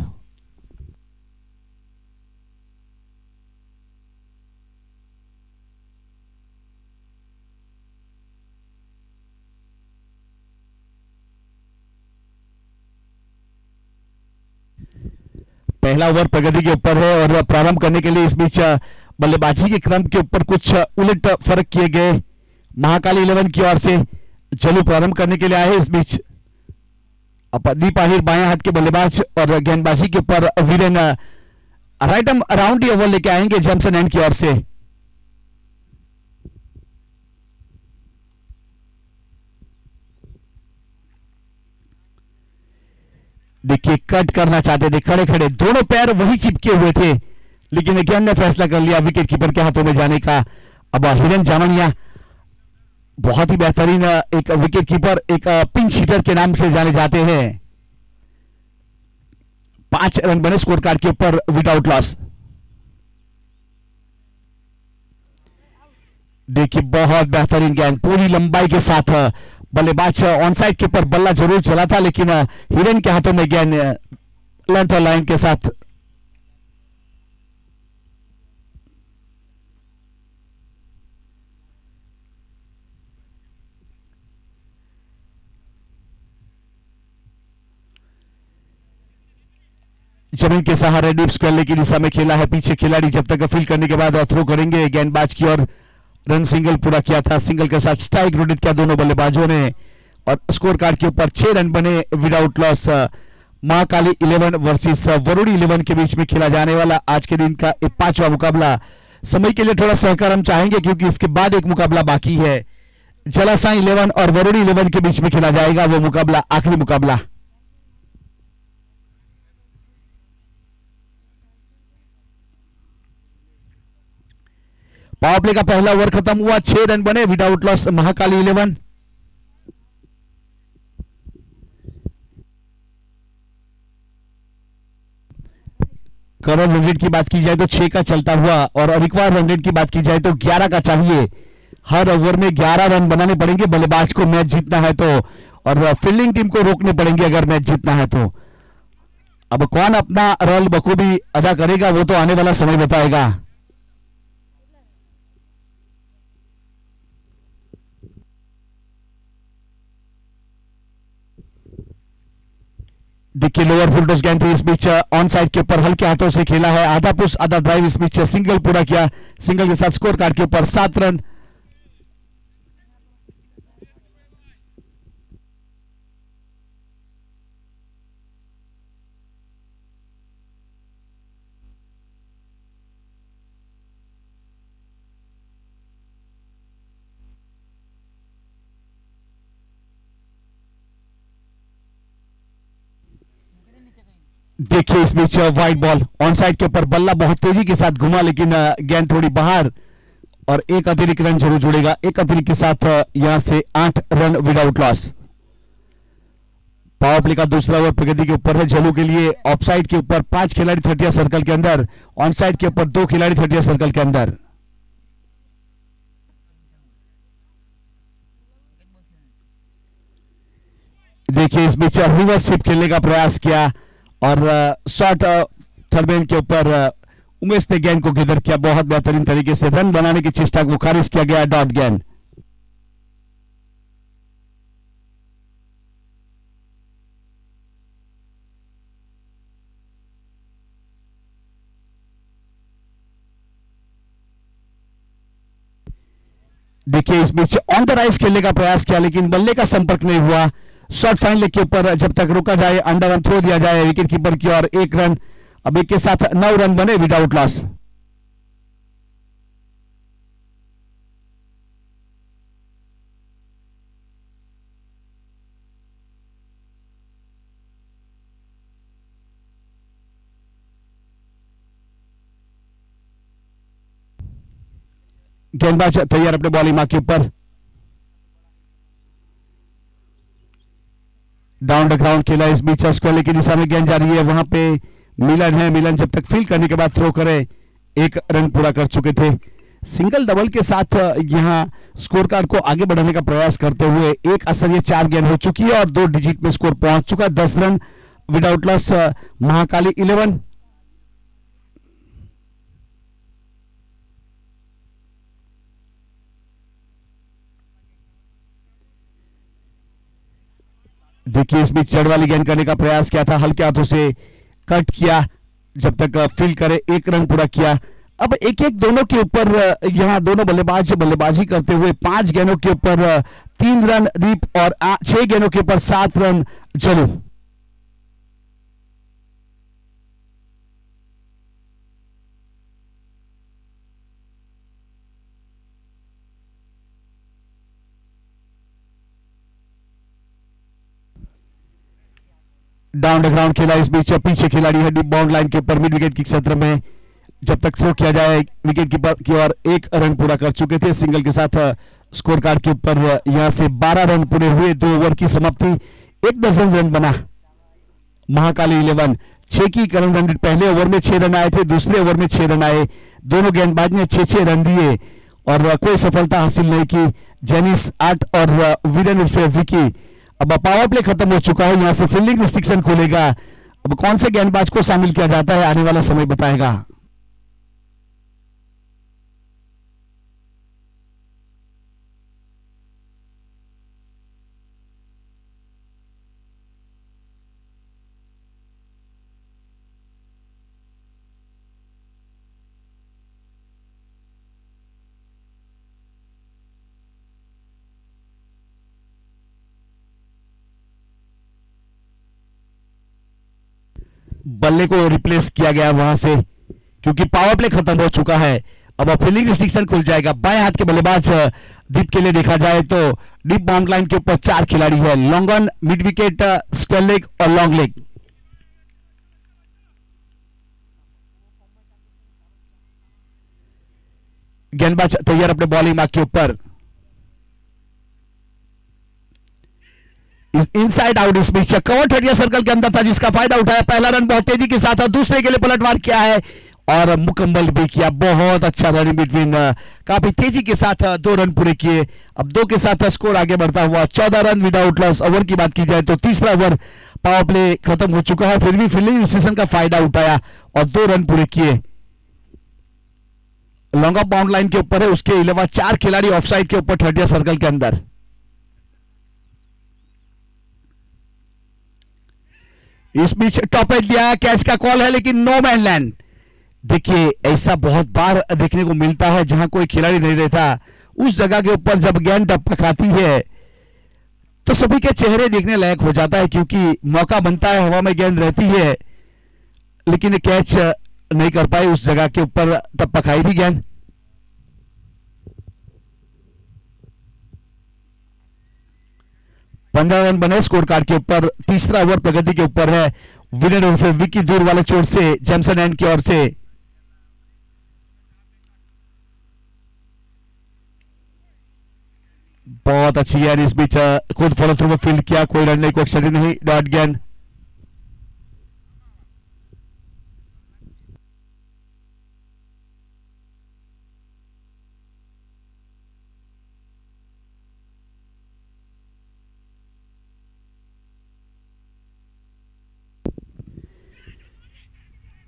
[SPEAKER 1] पहला ओवर प्रगति के ऊपर है और प्रारंभ करने के लिए इस बीच बल्लेबाजी के क्रम के ऊपर कुछ उलट फर्क किए गए। महाकाली 11 की ओर से जलू प्रारंभ करने के लिए आए। इस बीच दीप आहिर बाएं हाथ के बल्लेबाज और गेंदबाजी के ऊपर Viren right arm around over लेके आएंगे जैमसन एंड की ओर से। देखिए कट करना चाहते थे, खड़े खड़े दोनों पैर वही चिपके हुए थे, लेकिन गेंद ने फैसला कर लिया विकेट कीपर के हाथों में जाने का। अब हिरन जामनिया बहुत ही बेहतरीन एक विकेट कीपर, एक पिंच हिटर के नाम से जाने जाते हैं। 5 रन बने स्कोर कार्ड के ऊपर विदाउट लॉस। देखिए बहुत बेहतरीन गेंद पूरी लंबाई के साथ। बल्लेबाज ऑन साइड के ऊपर बल्ला जरूर चला था, लेकिन हिरन के हाथों में गेंद लेंथ और लाइन के साथ। जमीन के सहारे डीप स्क्वायर की दिशा में खेला है। पीछे खिलाड़ी जब तक फील्ड करने के बाद थ्रो करेंगे गेंदबाज की ओर। रन सिंगल पूरा किया था। सिंगल के साथ स्ट्राइक रोटेट किया दोनों बल्लेबाजों ने और स्कोर कार्ड के ऊपर 6 रन बने without loss. Mahakali 11 versus Varuni 11 के बीच में खेला जाने वाला आज के दिन का 5वां मुकाबला। समय के लिए थोड़ा सहकार हम चाहेंगे क्योंकि इसके बाद एक मुकाबला बाकी है। जलासाई 11 और वरुणी 11 के बीच में खेला जाएगा वो मुकाबला, आखिरी मुकाबला। पावर प्ले का पहला ओवर खत्म हुआ, 6 रन बने without loss Mahakali 11। Current run rate की बात की जाए तो 6 का चलता हुआ और रिक्वायर्ड रन रेट की बात की जाए तो 11 का चाहिए। हर ओवर में 11 रन बनाने पड़ेंगे बल्लेबाज को मैच जीतना है तो, और फील्डिंग टीम को रोकने पड़ेंगे अगर मैच जीतना है तो। अब कौन अपना रोल बखूबी अदा करेगा वो तो आने वाला समय बताएगा। देखिए लोअर फुल टॉस गेंद थी इस बीच ऑन साइड के ऊपर हल्के हाथों से खेला है, आधा पुश आधा ड्राइव, इस बीच सिंगल पूरा किया। सिंगल के साथ स्कोर कार्ड के ऊपर 7 रन। देखिए इस बीच वाइड बॉल ऑन साइड के ऊपर, बल्ला बहुत तेजी के साथ घुमा लेकिन गेंद थोड़ी बाहर और एक अतिरिक्त रन जरूर जुड़ेगा। एक अतिरिक्त के साथ यहां से 8 run without loss. Power play का दूसरा ओवर प्रगति के ऊपर है। झलू के लिए ऑफ साइड के ऊपर 5 खिलाड़ी 30 सर्कल के अंदर, ऑन साइड के ऊपर 2 खिलाड़ी 30 सर्कल के अंदर। देखिए इस बीच रिवर्स स्विप खेलने का प्रयास किया और शॉर्ट थर्ड के ऊपर उमेश ने गेंद को गिदर किया बहुत बेहतरीन तरीके से। रन बनाने की चेष्टा को खारिज किया गया, डॉट गेंद। देखिए इस बीच ऑन द राइज खेलने का प्रयास किया लेकिन बल्ले का संपर्क नहीं हुआ। शॉर्ट फाइन लेग के ऊपर जब तक रुका जाए, अंडर रन थ्रो दिया जाए विकेट कीपर की और 1 रन। अब एक के साथ 9 रन बने विदाउट लॉस। गेंदबाज तैयार अपने बॉलिंग मार्क के ऊपर। डाउन द ग्राउंड खेला इस बीच स्क्वायर की दिशा में गेंद जा रही है, वहां पे मिलन है। मिलन जब तक फील्ड करने के बाद थ्रो करे, 1 रन पूरा कर चुके थे। सिंगल डबल के साथ यहां स्कोर कार्ड को आगे बढ़ाने का प्रयास करते हुए एक असर 4 गेंद हो चुकी है और 2 डिजिट में स्कोर पहुंच चुका है। 10 रन विदाउट लॉस महाकाली 11। देखिए इस बीच चढ़ वाली गेंद करने का प्रयास किया था, हल्के हाथों से कट किया जब तक फील्ड करे, 1 रन पूरा किया। अब एक एक दोनों के ऊपर यहां दोनों बल्लेबाज बल्लेबाजी करते हुए 5 गेंदों के ऊपर 3 रन दीप और 6 गेंदों के ऊपर 7 रन जलू। डाउन द ग्राउंड खेला इस बीच पीछे खिलाड़ी है डीप बाउंड लाइन के ऊपर मिड विकेट की क्षेत्र में, जब तक थ्रो किया जाए विकेट कीपर की ओर 1 रन पूरा कर चुके थे। सिंगल के साथ स्कोर कार्ड के ऊपर यहां से 12 रन पूरे हुए। 2 ओवर की समाप्ति, 1 डजन रन बना महाकाली 11। 6 की करंट रन रेट, पहले ओवर में 6 रन आए थे, दूसरे ओवर में 6 रन आए। दोनों गेंदबाज ने 6-6 रन दिए और कोई सफलता हासिल नहीं की। जेनिस 8 और वीरेन उर्फे विकी। अब पावर प्ले खत्म हो चुका है, यहां से फील्डिंग रिस्ट्रिक्शन खोलेगा। अब कौन से गेंदबाज को शामिल किया जाता है आने वाला समय बताएगा। बल्ले को रिप्लेस किया गया वहां से, क्योंकि पावर प्ले खत्म हो चुका है। अब फील्डिंग रिस्ट्रिक्शन खुल जाएगा। बाएं हाथ के बल्लेबाज दीप के लिए देखा जाए तो डीप बाउंड लाइन के ऊपर 4 खिलाड़ी है, long on, mid wicket, square leg और लॉन्ग लेग। गेंदबाज तैयार अपने बॉलिंग मार्क के ऊपर। इनसाइड आउट इस बीच कवर थर्ड सर्कल के अंदर था, जिसका फायदा उठाया। पहला रन बहुत तेजी के साथ, दूसरे के लिए पलटवार किया है और मुकम्मल भी किया। बहुत अच्छा रन बिटवीन, काफी तेजी के साथ 2 रन पूरे किए। अब 2 के साथ स्कोर आगे बढ़ता हुआ 14 रन विदाउट लॉस। ओवर की बात की जाए तो तीसरा ओवर पावर प्ले खत्म हो चुका है, फिर भी फील्डिंग स्टेशन का फायदा उठाया और 2 रन पूरे किए। लॉन्ग ऑफ बाउंड लाइन के ऊपर है, उसके अलावा 4 खिलाड़ी ऑफसाइड के ऊपर थर्ड सर्कल के अंदर। इस बीच टॉप एज दिया, कैच का कॉल है लेकिन नो मैन लैंड। देखिए ऐसा बहुत बार देखने को मिलता है जहां कोई खिलाड़ी नहीं रहता, उस जगह के ऊपर जब गेंद टपकाती है तो सभी के चेहरे देखने लायक हो जाता है, क्योंकि मौका बनता है, हवा में गेंद रहती है लेकिन कैच नहीं कर पाए, उस जगह के ऊपर टपकाई थी गेंद। पंद्रह रन बने स्कोर कार्ड के ऊपर। तीसरा ओवर प्रगति के ऊपर है। विनर उर्फ विकी दूर वाले चोट से जैमसन एंड की ओर से। बहुत अच्छी गेंद इस बीच खुद फॉलो थ्रू में फील्ड किया, कोई रन नहीं, कोई एक्शन नहीं, डॉट गेंद।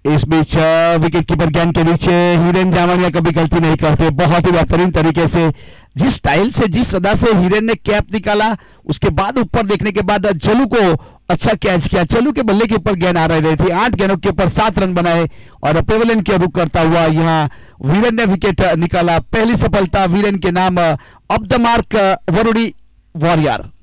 [SPEAKER 1] इस बीच विकेट कीपर गेंद के नीचे, हिरेन जामनिया कभी गलती नहीं करते, बहुत ही बेहतरीन तरीके से, जिस स्टाइल से, जिस सदा से हिरेन ने कैप निकाला, उसके बाद ऊपर देखने के बाद जलू को अच्छा कैच किया। जलू के बल्ले के ऊपर गेंद आ रही थी, 8 गेंदों के ऊपर 7 रन बनाए और पेवेलियन के रुख करता हुआ यहां वीरेन ने विकेट निकाला। पहली सफलता वीरेन के नाम, of the mark Varuni warrior.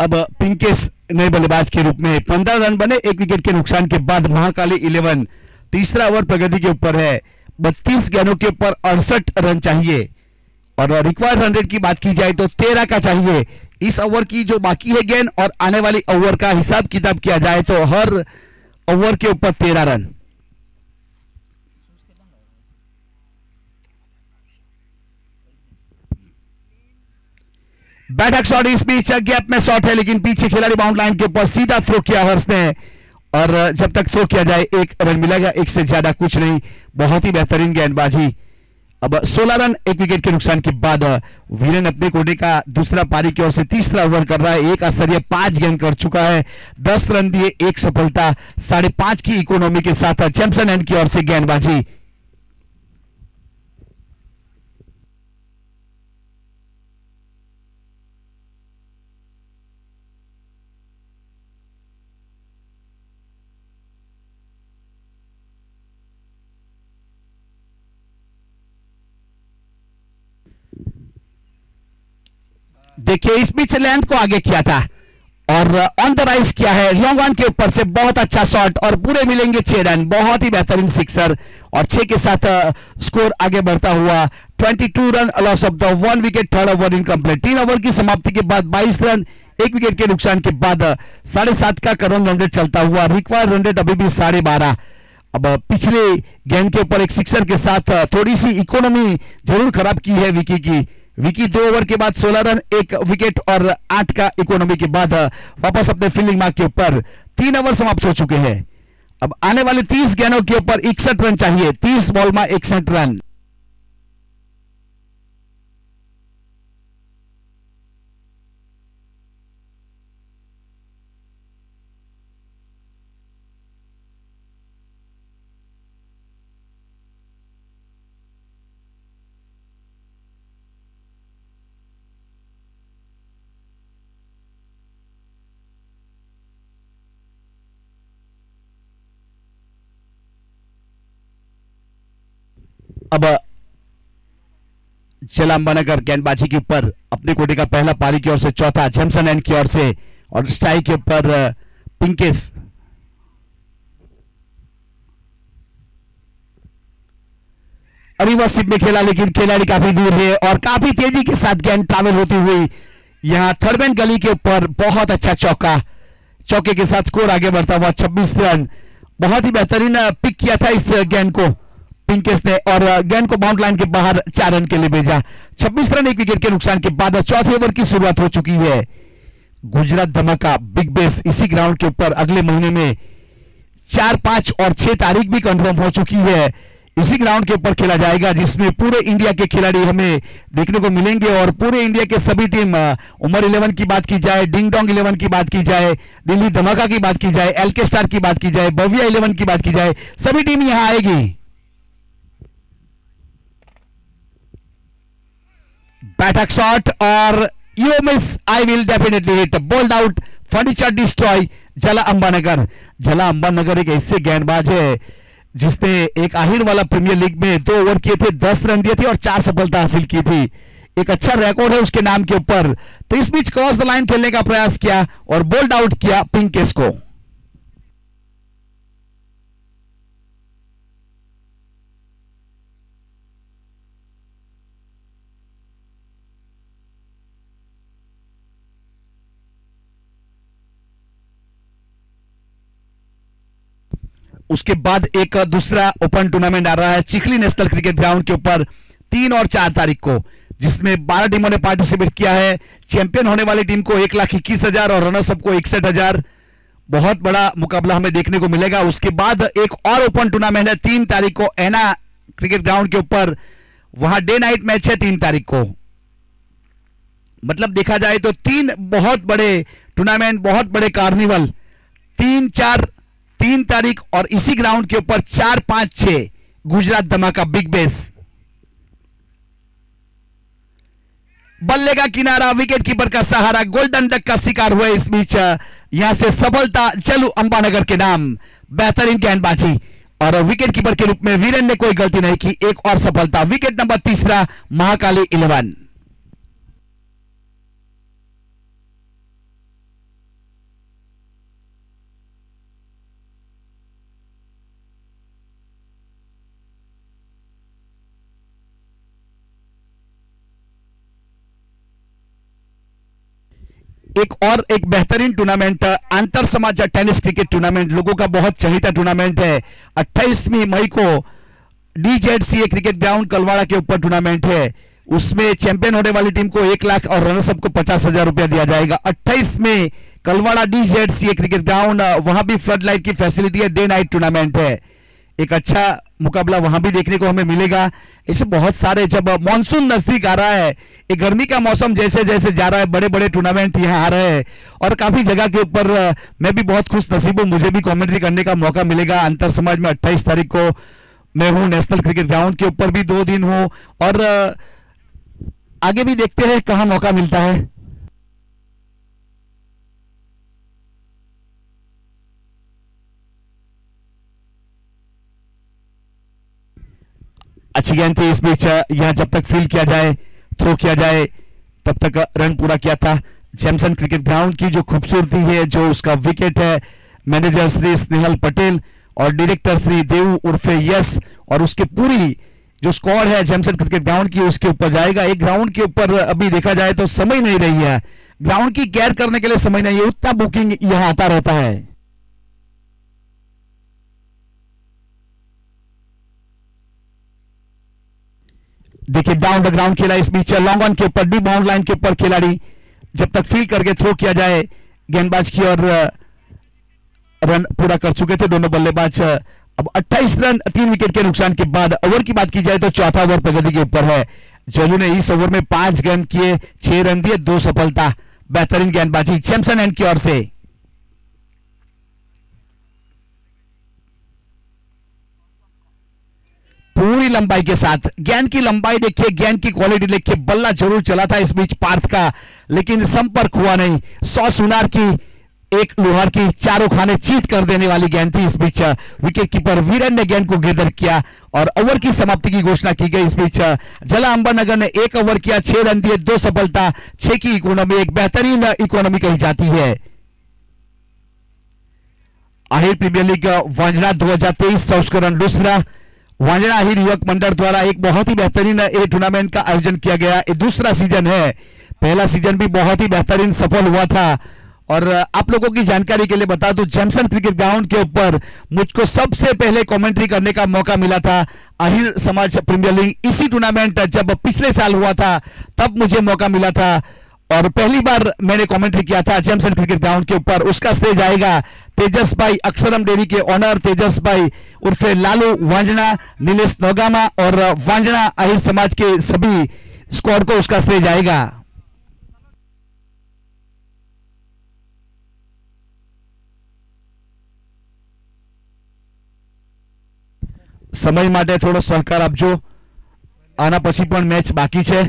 [SPEAKER 1] अब पिंकेस नए बल्लेबाज के रूप में 15 रन बने 1 विकेट के नुकसान के बाद। महाकाली 11, तीसरा ओवर प्रगति के ऊपर है। 32 गेंदों के ऊपर 68 रन चाहिए और रिक्वायर्ड रन रेट की बात की जाए तो 13 का चाहिए। इस ओवर की जो बाकी है गेंद और आने वाली ओवर का हिसाब किताब किया जाए तो हर ओवर के ऊपर 13 रन। बैठक शॉट इस बीच गैप में शॉट है, लेकिन पीछे खिलाड़ी बाउंड लाइन के ऊपर सीधा थ्रो किया हर्ष ने और जब तक थ्रो किया जाए 1 रन मिलेगा, 1 से ज्यादा कुछ नहीं। बहुत ही बेहतरीन गेंदबाजी। अब 16 रन 1 विकेट के नुकसान के बाद वीरेन अपने कोने का दूसरा पारी की ओर से तीसरा ओवर कर रहा है। 1 आश्चर्य 5 गेंद कर चुका है, 10 रन दिए, 1 सफलता, 5.5 की इकोनॉमी के साथ जैमसन एंड की ओर से गेंदबाजी। देखिए इस बीच लेंथ को आगे किया था और ऑन द राइज किया है, लॉन्ग ऑन के ऊपर से बहुत अच्छा शॉट और पूरे मिलेंगे 6 रन। बहुत ही बेहतरीन सिक्सर और 6 के साथ स्कोर आगे बढ़ता हुआ 22 run, loss of the 1 wicket, third over incomplete. 3 over की समाप्ति के बाद 22 रन 1 विकेट के नुकसान के बाद 7.5 का करंट रन रेट चलता हुआ। रिक्वायर्ड रन रेट अभी भी 12.5। अब पिछले गेंद के ऊपर एक सिक्सर के साथ थोड़ी सी इकोनॉमी जरूर खराब की है विकी की। विकी 2 ओवर के बाद 16 रन 1 विकेट और 8 का इकोनॉमी के बाद वापस अपने फील्डिंग मार्क के ऊपर। 3 ओवर समाप्त हो चुके हैं। अब आने वाले 30 गेंदों के ऊपर 61 रन चाहिए, 30 बॉल में 61 रन। अब चला अंबानगर गेंदबाजी के ऊपर अपने कोटे का पहला पारी की ओर से, चौथा जैमसन एंड की ओर से, और स्ट्राइक के ऊपर पिंकेस। अभी वह सिप में खेला लेकिन खिलाड़ी काफी दूर है और काफी तेजी के साथ गेंद ट्रैवल होती हुई यहां थर्ड मैन गली के ऊपर बहुत अच्छा चौका, चौके के साथ स्कोर आगे बढ़ता हुआ 26 रन। बहुत ही बेहतरीन पिक किया था इस गेंद को पिंकेस ने और गेंद को बाउंड लाइन के बाहर 4 रन के लिए भेजा। 26 रन 1 विकेट के नुकसान के बाद चौथे ओवर की शुरुआत हो चुकी है। गुजरात धमाका बिग बेस इसी ग्राउंड के ऊपर अगले महीने में 4, 5 और 6 तारीख भी कंफर्म हो चुकी है। इसी ग्राउंड के ऊपर खेला जाएगा जिसमें पूरे इंडिया के खिलाड़ी हमें देखने को मिलेंगे और पूरे इंडिया के सभी टीम, उमर 11 की बात की जाए, डिंग डोंग 11 की बात की जाए, दिल्ली धमाका की बात की जाए, एलके स्टार की बात की जाए, भव्या 11 की बात की जाए, सभी टीम यहां आएगी। बैटक शॉट और you miss, I will definitely hit, bold out, furniture destroy. जला अंबानगर, जला अंबानगर एक ऐसे गेंदबाज है जिसने एक आखिर वाला प्रीमियर लीग में 2 ओवर किए थे, 10 रन दिए थे और 4 सफलता हासिल की थी। एक अच्छा रिकॉर्ड है उसके नाम के ऊपर। तो इस बीच क्रॉस द लाइन खेलने का प्रयास किया और बोल्ड आउट किया पिंकेस को। उसके बाद एक दूसरा ओपन टूर्नामेंट आ रहा है चिखली नेशनल क्रिकेट ग्राउंड के ऊपर 3 और 4 तारीख को, जिसमें 12 टीमों ने पार्टिसिपेट किया है। चैंपियन होने वाली टीम को 1,21,000 और रनर्स अप को 61,000। बहुत बड़ा मुकाबला हमें देखने को मिलेगा। उसके बाद एक और ओपन टूर्नामेंट है 3 तारीख को एना क्रिकेट ग्राउंड के ऊपर, वहां डे नाइट मैच है 3 तारीख को। मतलब देखा जाए तो 3 बहुत बड़े टूर्नामेंट, बहुत बड़े कार्निवल 3 तारीख और इसी ग्राउंड के ऊपर 4, 5, 6 गुजरात धमाका बिग बेस। बल्ले का किनारा, विकेट कीपर का सहारा, गोल्डन डक का शिकार हुए। इस बीच यहां से सफलता चलू अंबानगर के नाम। बेहतरीन गेंदबाजी और विकेट कीपर के रूप में वीरेन ने कोई गलती नहीं की। एक और सफलता, विकेट नंबर 3 महाकाली 11। एक बेहतरीन टूर्नामेंट, अंतर समाज टेनिस क्रिकेट टूर्नामेंट, लोगों का बहुत चहेता टूर्नामेंट है। 28वीं मई को डीजेडसीए क्रिकेट ग्राउंड कलवाड़ा के ऊपर टूर्नामेंट है। उसमें चैंपियन होने वाली टीम को 1 लाख और रनर्स अप को 50,000 रुपया दिया जाएगा। 28 में कलवाड़ा डीजेडसीए क्रिकेट ग्राउंड, वहां भी फ्लड लाइट की फैसिलिटी है, डे नाइट टूर्नामेंट है। एक अच्छा मुकाबला वहां भी देखने को हमें मिलेगा। ऐसे बहुत सारे, जब मॉनसून नजदीक आ रहा है, एक गर्मी का मौसम जैसे जैसे जा रहा है, बड़े बड़े टूर्नामेंट यहाँ आ रहे हैं और काफी जगह के ऊपर मैं भी बहुत खुश नसीब हूँ, मुझे भी कमेंट्री करने का मौका मिलेगा। अंतर समाज में 28 तारीख को मैं हूँ, नेशनल क्रिकेट ग्राउंड के ऊपर भी 2 दिन हूँ और आगे भी देखते हैं कहाँ मौका मिलता है। अच्छी गेंद थी इस बीच, यहां जब तक फील्ड किया जाए, थ्रो किया जाए, तब तक रन पूरा किया था। जैमसन क्रिकेट ग्राउंड की जो खूबसूरती है, जो उसका विकेट है, मैनेजर श्री स्नेहल पटेल और डायरेक्टर श्री देव उर्फे यस और उसके पूरी जो स्क्वाड है जैमसन क्रिकेट ग्राउंड की, उसके ऊपर जाएगा। एक ग्राउंड के ऊपर अभी देखा जाए तो समय नहीं रही है, ग्राउंड की केयर करने के लिए समय नहीं है, उतना बुकिंग यहां आता रहता है। देखिए डाउन द ग्राउंड खेला इस बीच, लॉन्ग ऑन के ऊपर, डी बाउंड लाइन के ऊपर खिलाड़ी जब तक फील्ड करके थ्रो किया जाए गेंदबाज की और रन पूरा कर चुके थे दोनों बल्लेबाज। अब 28 रन 3 विकेट के नुकसान के बाद ओवर की बात की जाए तो चौथा ओवर प्रगति के ऊपर है। जलू ने इस ओवर में 5 गेंद किए, 6 रन दिए, 2 सफलता। बेहतरीन गेंदबाजी जैमसन एंड की ओर से। पूरी लंबाई के साथ गेंद की लंबाई देखिए, गेंद की क्वालिटी देखिए। बल्ला जरूर चला था इस बीच पार्थ का, लेकिन संपर्क हुआ नहीं। 100 सुनार की, एक लोहार की, चारों खाने चीत कर देने वाली गेंद थी। इस बीच विकेट कीपर वीरन ने गेंद को गिरदर किया और ओवर की समाप्ति की घोषणा की गई। इस बीच जला अंबरनगर ने 1 ओवर किया, 6 रन दिए, 2 सफलता, 6 की इकोनॉमी, एक बेहतरीन इकोनॉमी कही जाती है। आहिर प्रीमियर लीग वांजड़ा 2023 संस्करण दूसरा। वांजड़ा आहिर युवक मंडल द्वारा एक बहुत ही बेहतरीन ये टूर्नामेंट का आयोजन किया गया। ये दूसरा सीजन है। पहला सीजन भी बहुत ही बेहतरीन सफल हुआ था। और आप लोगों की जानकारी के लिए बता दूं, जैमसन क्रिकेट ग्राउंड के ऊपर मुझको सबसे पहले कमेंट्री करने का मौका मिला था आहिर समाज प्रीमियर लीग। इसी टूर्नामेंट जब पिछले साल हुआ था तब मुझे मौका मिला था और पहली बार मैंने कमेंट्री किया था जैमसन क्रिकेट ग्राउंड के ऊपर। उसका श्रेय जाएगा तेजस भाई, अक्षरम डेयरी के ऑनर तेजस भाई उर्फे लालू वांजना, नीलेश नौगामा और वांजना आहिर समाज के सभी स्क्वाड को उसका श्रेय जाएगा। સમય માટે થોડો સહકાર આપજો, આના પછી પણ મેચ બાકી છે।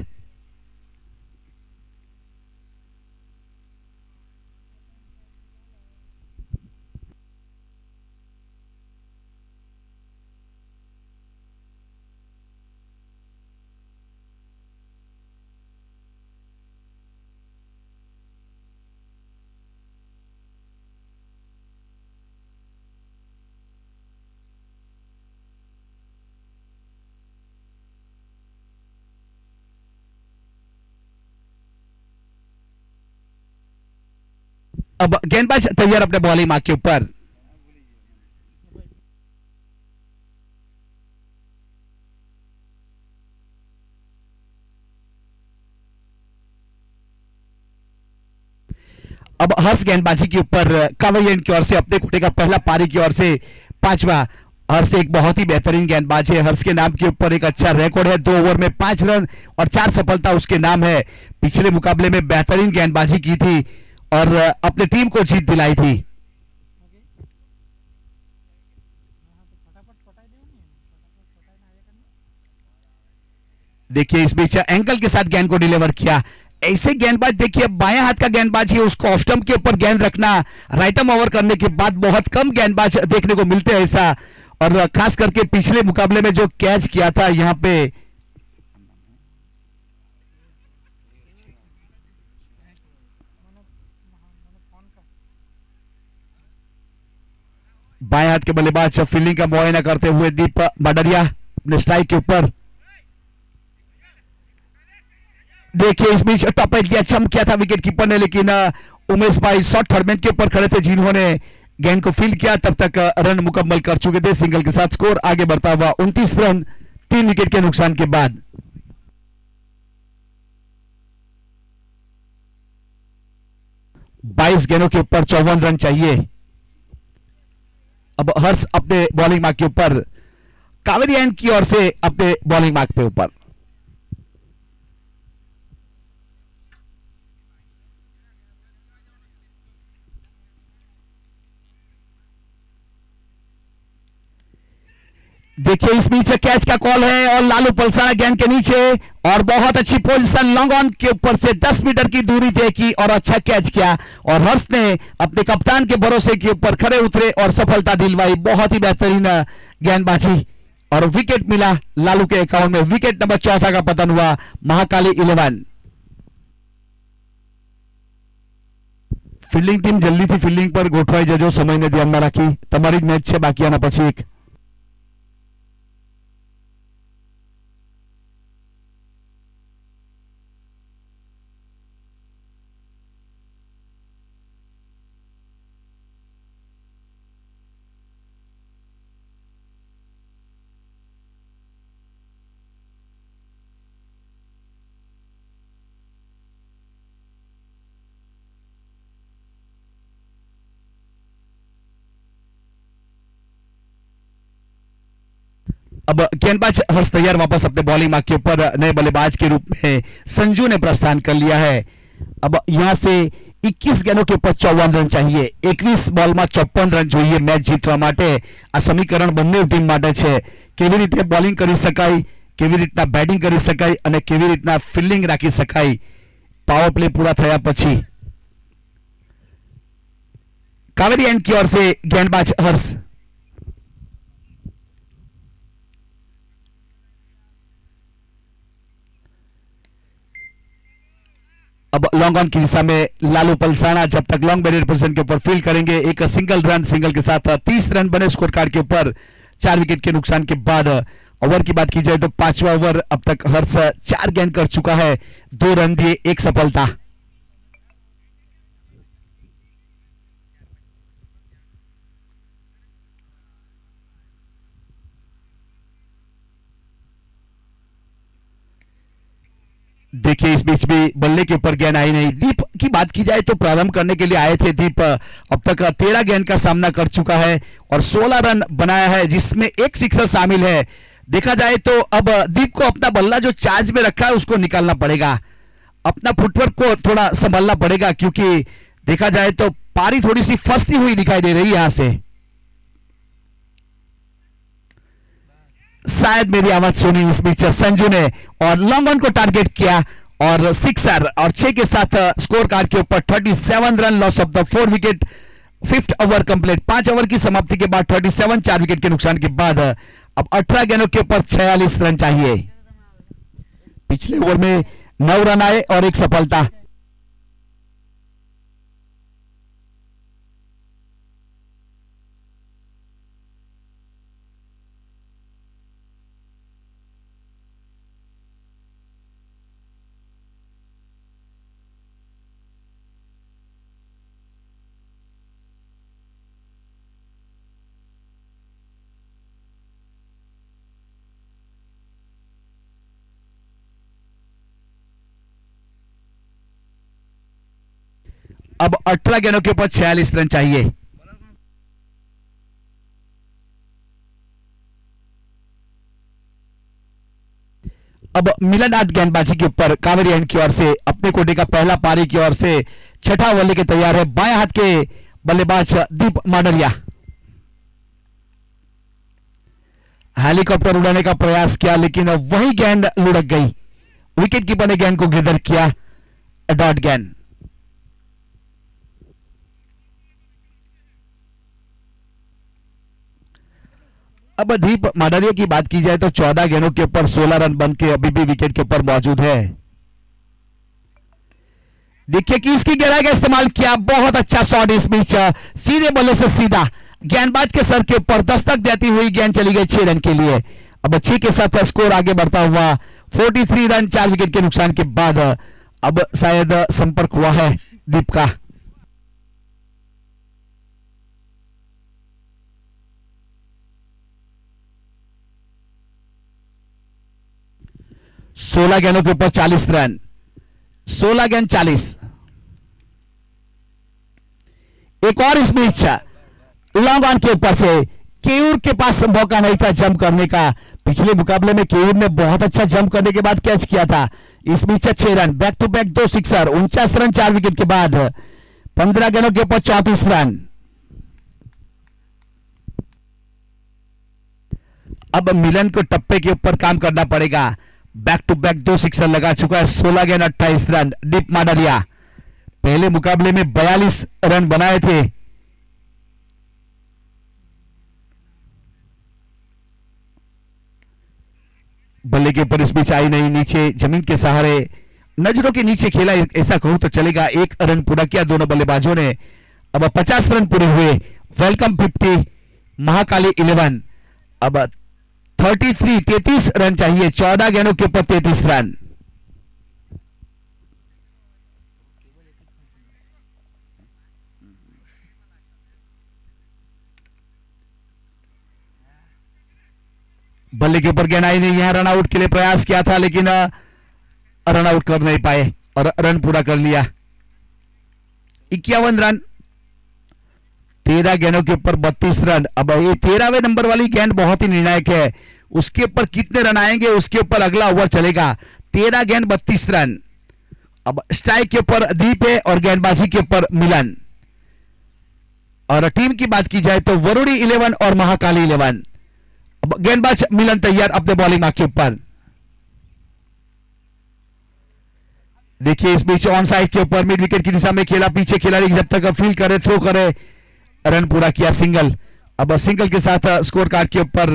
[SPEAKER 1] अब गेंदबाज तैयार अपने बॉलिंग मार्क के ऊपर। अब हर्ष गेंदबाजी के ऊपर कावरियन की ओर से अपने खुटे का पहला पारी की ओर से 5वां। हर्ष एक बहुत ही बेहतरीन गेंदबाज है। हर्ष के नाम के ऊपर एक अच्छा रिकॉर्ड है, 2 ओवर में 5 रन और 4 सफलता उसके नाम है। पिछले मुकाबले में बेहतरीन गेंदबाजी की थी और अपनी टीम को जीत दिलाई थी। देखिए इस बीच एंकल के साथ गेंद को डिलीवर किया। ऐसे गेंदबाज देखिए, बाएं हाथ का गेंदबाज है, उसको ऑफ स्टंप के ऊपर गेंद रखना राइट आर्म ओवर करने के बाद बहुत कम गेंदबाज देखने को मिलते हैं ऐसा। और खास करके पिछले मुकाबले में जो कैच किया था यहां पे बाएं हाथ के बल्लेबाज फील्डिंग का मुआयना करते हुए दीप बाडरिया अपने स्ट्राइक के ऊपर। देखिए इस बीच टॉप एज किया, चम किया था विकेट कीपर ने, लेकिन उमेश भाई शॉर्ट फॉर्मेट के ऊपर खड़े थे जिन्होंने गेंद को फील्ड किया। तब तक रन मुकम्मल कर चुके थे। सिंगल के साथ स्कोर आगे बढ़ता हुआ 29 रन 3 विकेट के नुकसान के बाद। बाईस गेंदों के ऊपर 54 रन चाहिए। अब हर्ष अपने बॉलिंग मार्क के ऊपर, कावेरियन की ओर से अपने बॉलिंग मार्क पे ऊपर। देखिए इस बीच कैच का कॉल है और लालू पलसाना गेंद के नीचे और बहुत अच्छी पोजीशन लॉन्ग ऑन के ऊपर से 10 मीटर की दूरी तय की और अच्छा कैच किया और हर्ष ने अपने कप्तान के भरोसे के ऊपर खड़े उतरे और सफलता दिलवाई। बहुत ही बेहतरीन गेंदबाजी और विकेट मिला लालू के अकाउंट में। विकेट नंबर 4 का पतन हुआ महाकाली 11। ફિલ્ડિંગ ટીમ જલ્દીથી ફિલ્ડિંગ પર ગોઠવાઈ જજો, સમયને ધ્યાનમાં રાખી। તમારી જ મેચ છે, બાકી આના પછી એક। अब गेंदबाज हर्ष तैयार वापस अपने बॉलिंग मार्क के ऊपर नए बल्लेबाज के रूप में संजू ने प्रस्थान कर लिया है। अब यहां से 21 गेंदों के ऊपर 54 रन चाहिए। 21 बॉल में 54 रन જોઈએ મેચ જીતવા માટે। આ સમીકરણ બંને ટીમ માટે છે। કેવી રીતે બોલિંગ કરી શકાય, કેવી રીતના બેટિંગ કરી શકાય અને કેવી રીતના ફિલ્ડિંગ રાખી શકાય પાવર प्ले पूरा થયા પછી। कावेरी एंड की ओर से गेंदबाज हर्ष। अब लॉन्ग ऑन की दिशा में लालू पलसाना जब तक लॉन्ग बैरियर पोजीशन के ऊपर फील्ड करेंगे। एक सिंगल रन, सिंगल के साथ 30 रन बने स्कोर कार्ड के ऊपर 4 विकेट के नुकसान के बाद। ओवर की बात की जाए तो 5वां ओवर अब तक हर्ष 4 गेंद कर चुका है, 2 रन दिए, 1 सफलता। देखिए इस बीच भी बल्ले के ऊपर गेंद आई नहीं। दीप की बात की जाए तो प्रारंभ करने के लिए आए थे दीप, अब तक 13 गेंद का सामना कर चुका है और 16 रन बनाया है जिसमें एक सिक्सर शामिल है। देखा जाए तो अब दीप को अपना बल्ला जो चार्ज में रखा है उसको निकालना पड़ेगा, अपना फुटवर्क को थोड़ा संभालना पड़ेगा क्योंकि देखा जाए तो पारी थोड़ी सी फंसती हुई दिखाई दे रही है। यहां से शायद मेरी आवाज सुनी इस बीच संजू ने और लॉन्ग ऑन को टारगेट किया और सिक्सर और 6 के साथ स्कोर कार्ड के ऊपर 37 run, loss of the 4 wicket. 5th over complete. 5 over की समाप्ति के बाद 37, 4 विकेट के नुकसान के बाद अब 18 गेंदों के ऊपर 46 रन चाहिए। पिछले ओवर में 9 रन आए और 1 सफलता। अब 18 गेंदों के ऊपर 46 रन चाहिए। अब मिलनआर्ट गेंदबाजी के ऊपर कावेरी एंड की ओर से अपने कोटे का पहला पारी की ओर से छठा ओवर लेके तैयार है बाएं हाथ के बल्लेबाज दीप माडरिया। हेलीकॉप्टर उड़ाने का प्रयास किया लेकिन वही गेंद लुढ़क गई। विकेट कीपर ने गेंद को गिरदर किया, डॉट गेंद। अब दीप माडरिया की बात की जाए तो 14 गेंदों के ऊपर 16 रन बन के अभी भी विकेट के ऊपर मौजूद है। देखिए कि इसकी गहराई का इस्तेमाल किया, बहुत अच्छा शॉट इस बीच सीधे बल्ले से सीधा गेंदबाज के सर के ऊपर दस्तक देती हुई गेंद चली गई 6 रन के लिए। अब 6 के साथ स्कोर आगे बढ़ता हुआ 43 रन, 4 विकेट के नुकसान के बाद अब शायद संपर्क हुआ है दीप का। सोलह गेंदों के ऊपर 40 रन, 16 गेंद 40। एक और इस बीच लॉन्ग ऑन के ऊपर से केयूर के पास मौका नहीं था जंप करने का। पिछले मुकाबले में केयूर ने बहुत अच्छा जंप करने के बाद कैच किया था। इस बीच 6 run, back to back 2 sixer, 49 run 4 wicket के बाद 15 गेंदों के ऊपर 34 रन। अब मिलन को टप्पे के ऊपर काम करना पड़ेगा। बैक टू बैक 2 सिक्सर लगा चुका है, 16 गेंद 28 रन। दीप माडरिया पहले मुकाबले में 42 रन बनाए थे। बल्ले के ऊपर इस बीच आई नहीं, नीचे जमीन के सहारे नजरों के नीचे खेला, ऐसा कहूं तो चलेगा। 1 रन पूरा किया दोनों बल्लेबाजों ने। अब 50 रन पूरे हुए। वेलकम 50, महाकाली 11। अब 33 रन चाहिए, 14 गेंदों के ऊपर 33 रन। बल्ले के ऊपर गेंद आई नहीं। यहां रन आउट के लिए प्रयास किया था लेकिन रन आउट कर नहीं पाए और रन पूरा कर लिया। 51 रन, 13 गेंदों के ऊपर 32 रन। अब ये 13वें नंबर वाली गेंद बहुत ही निर्णायक है। उसके ऊपर कितने रन आएंगे उसके ऊपर अगला ओवर चलेगा। 13 गेंद 32 रन। अब स्ट्राइक के ऊपर दीप है और गेंदबाजी के ऊपर मिलन। और टीम की बात की जाए तो वरुणी 11 और महाकाली 11। अब गेंदबाज मिलन तैयार अपने बॉलिंग मार्क के ऊपर। देखिए इस बीच ऑन साइड के ऊपर मिड विकेट की दिशा में खेला, पीछे खिलाड़ी जब तक फील्ड करे थ्रो करे रन पूरा किया सिंगल। अब सिंगल के साथ स्कोर कार्ड के ऊपर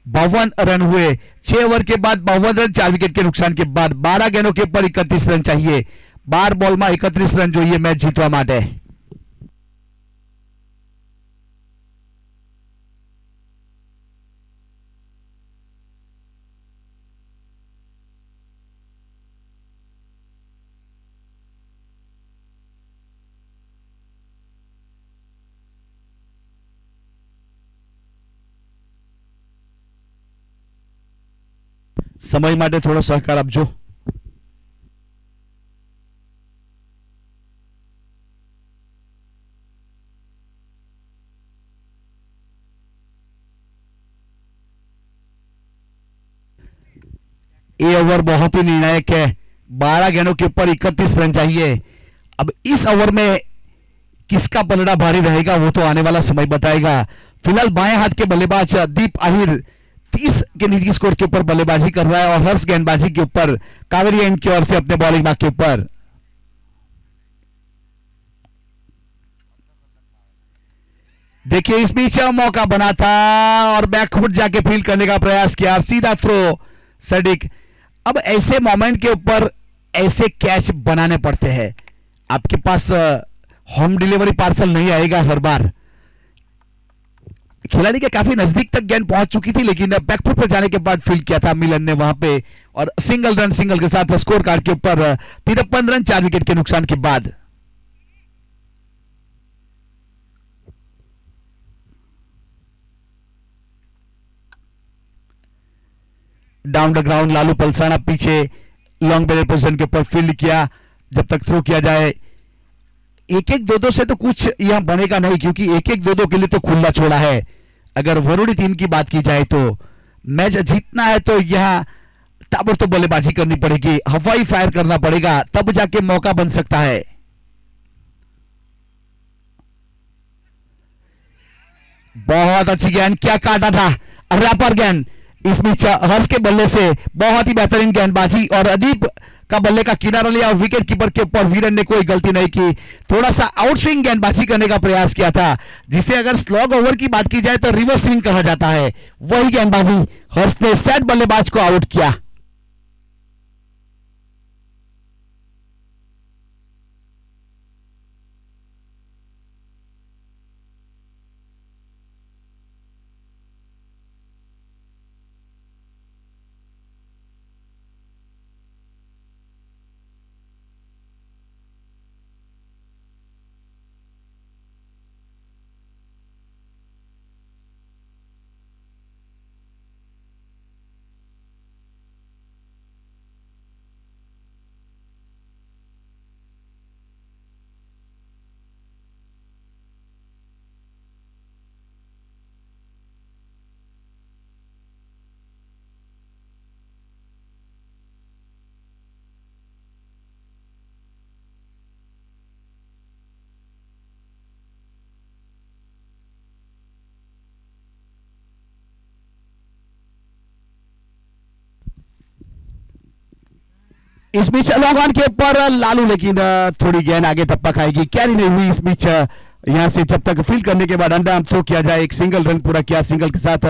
[SPEAKER 1] 52 रन हुए 6 ओवर के बाद 52 रन 4 विकेट के नुकसान के बाद 12 गेंदों के ऊपर 31 रन चाहिए। 12 बॉल में 31 रन जो ये मैच जीतवा माटे। સમય માટે થોડો સહકાર આપજો। ये ओवर बहुत ही निर्णायक है। 12 गेंदों के ऊपर 31 रन चाहिए। अब इस ओवर में किसका पलड़ा भारी रहेगा वो तो आने वाला समय बताएगा। फिलहाल बाएं हाथ के बल्लेबाज दीप आहिर 30 के निजी स्कोर के ऊपर बल्लेबाजी कर रहा है और हर्ष गेंदबाजी के ऊपर कावेरी एंड की ओर से अपने बॉलिंग मार्क के ऊपर। देखिए इस बीच मौका बना था और बैकफुट जाके फील्ड करने का प्रयास किया और सीधा थ्रो सडिक। अब ऐसे मोमेंट के ऊपर ऐसे कैच बनाने पड़ते हैं। आपके पास होम डिलीवरी पार्सल नहीं आएगा हर बार। खिलाड़ी के काफी नजदीक तक गेंद पहुंच चुकी थी लेकिन बैकफुट पर जाने के बाद फील्ड किया था मिलन ने वहां पे और सिंगल रन सिंगल के साथ स्कोर कार्ड के ऊपर 53 रन 4 विकेट के नुकसान के बाद। Down the ground Lalu Palsana पीछे लॉन्ग बैटर पोजीशन के ऊपर फील्ड किया। जब तक थ्रो किया जाए 1-1 2-2 से तो कुछ यहां बनेगा नहीं क्योंकि 1-1 2-2 के लिए तो खुला छोड़ा है। अगर वरुणी टीम की बात की जाए तो मैच जीतना है तो यहां ताबड़तोड़ बल्लेबाजी करनी पड़ेगी, हवाई फायर करना पड़ेगा तब जाके मौका बन सकता है। बहुत अच्छी गेंद, क्या काटा था रैपर गेंद। इस बीच हर्ष के बल्ले से बहुत ही बेहतरीन गेंदबाजी और अदीप का बल्ले का किनारा लिया। विकेट कीपर के ऊपर वीरन ने कोई गलती नहीं की, थोड़ा सा आउटस्विंग गेंदबाजी करने का प्रयास किया था जिसे अगर स्लॉग ओवर की बात की जाए तो रिवर्स स्विंग कहा जाता है। वही गेंदबाजी हर्ष ने सेट बल्लेबाज को आउट किया। इस बीच लॉन्ग ऑन के ऊपर लालू लेकिन थोड़ी गेंद आगे टप्पा खाएगी, कैरी नहीं हुई। इस बीच यहां से जब तक फील्ड करने के बाद अंडर आर्म थ्रो किया जाए, एक सिंगल रन पूरा किया। सिंगल के साथ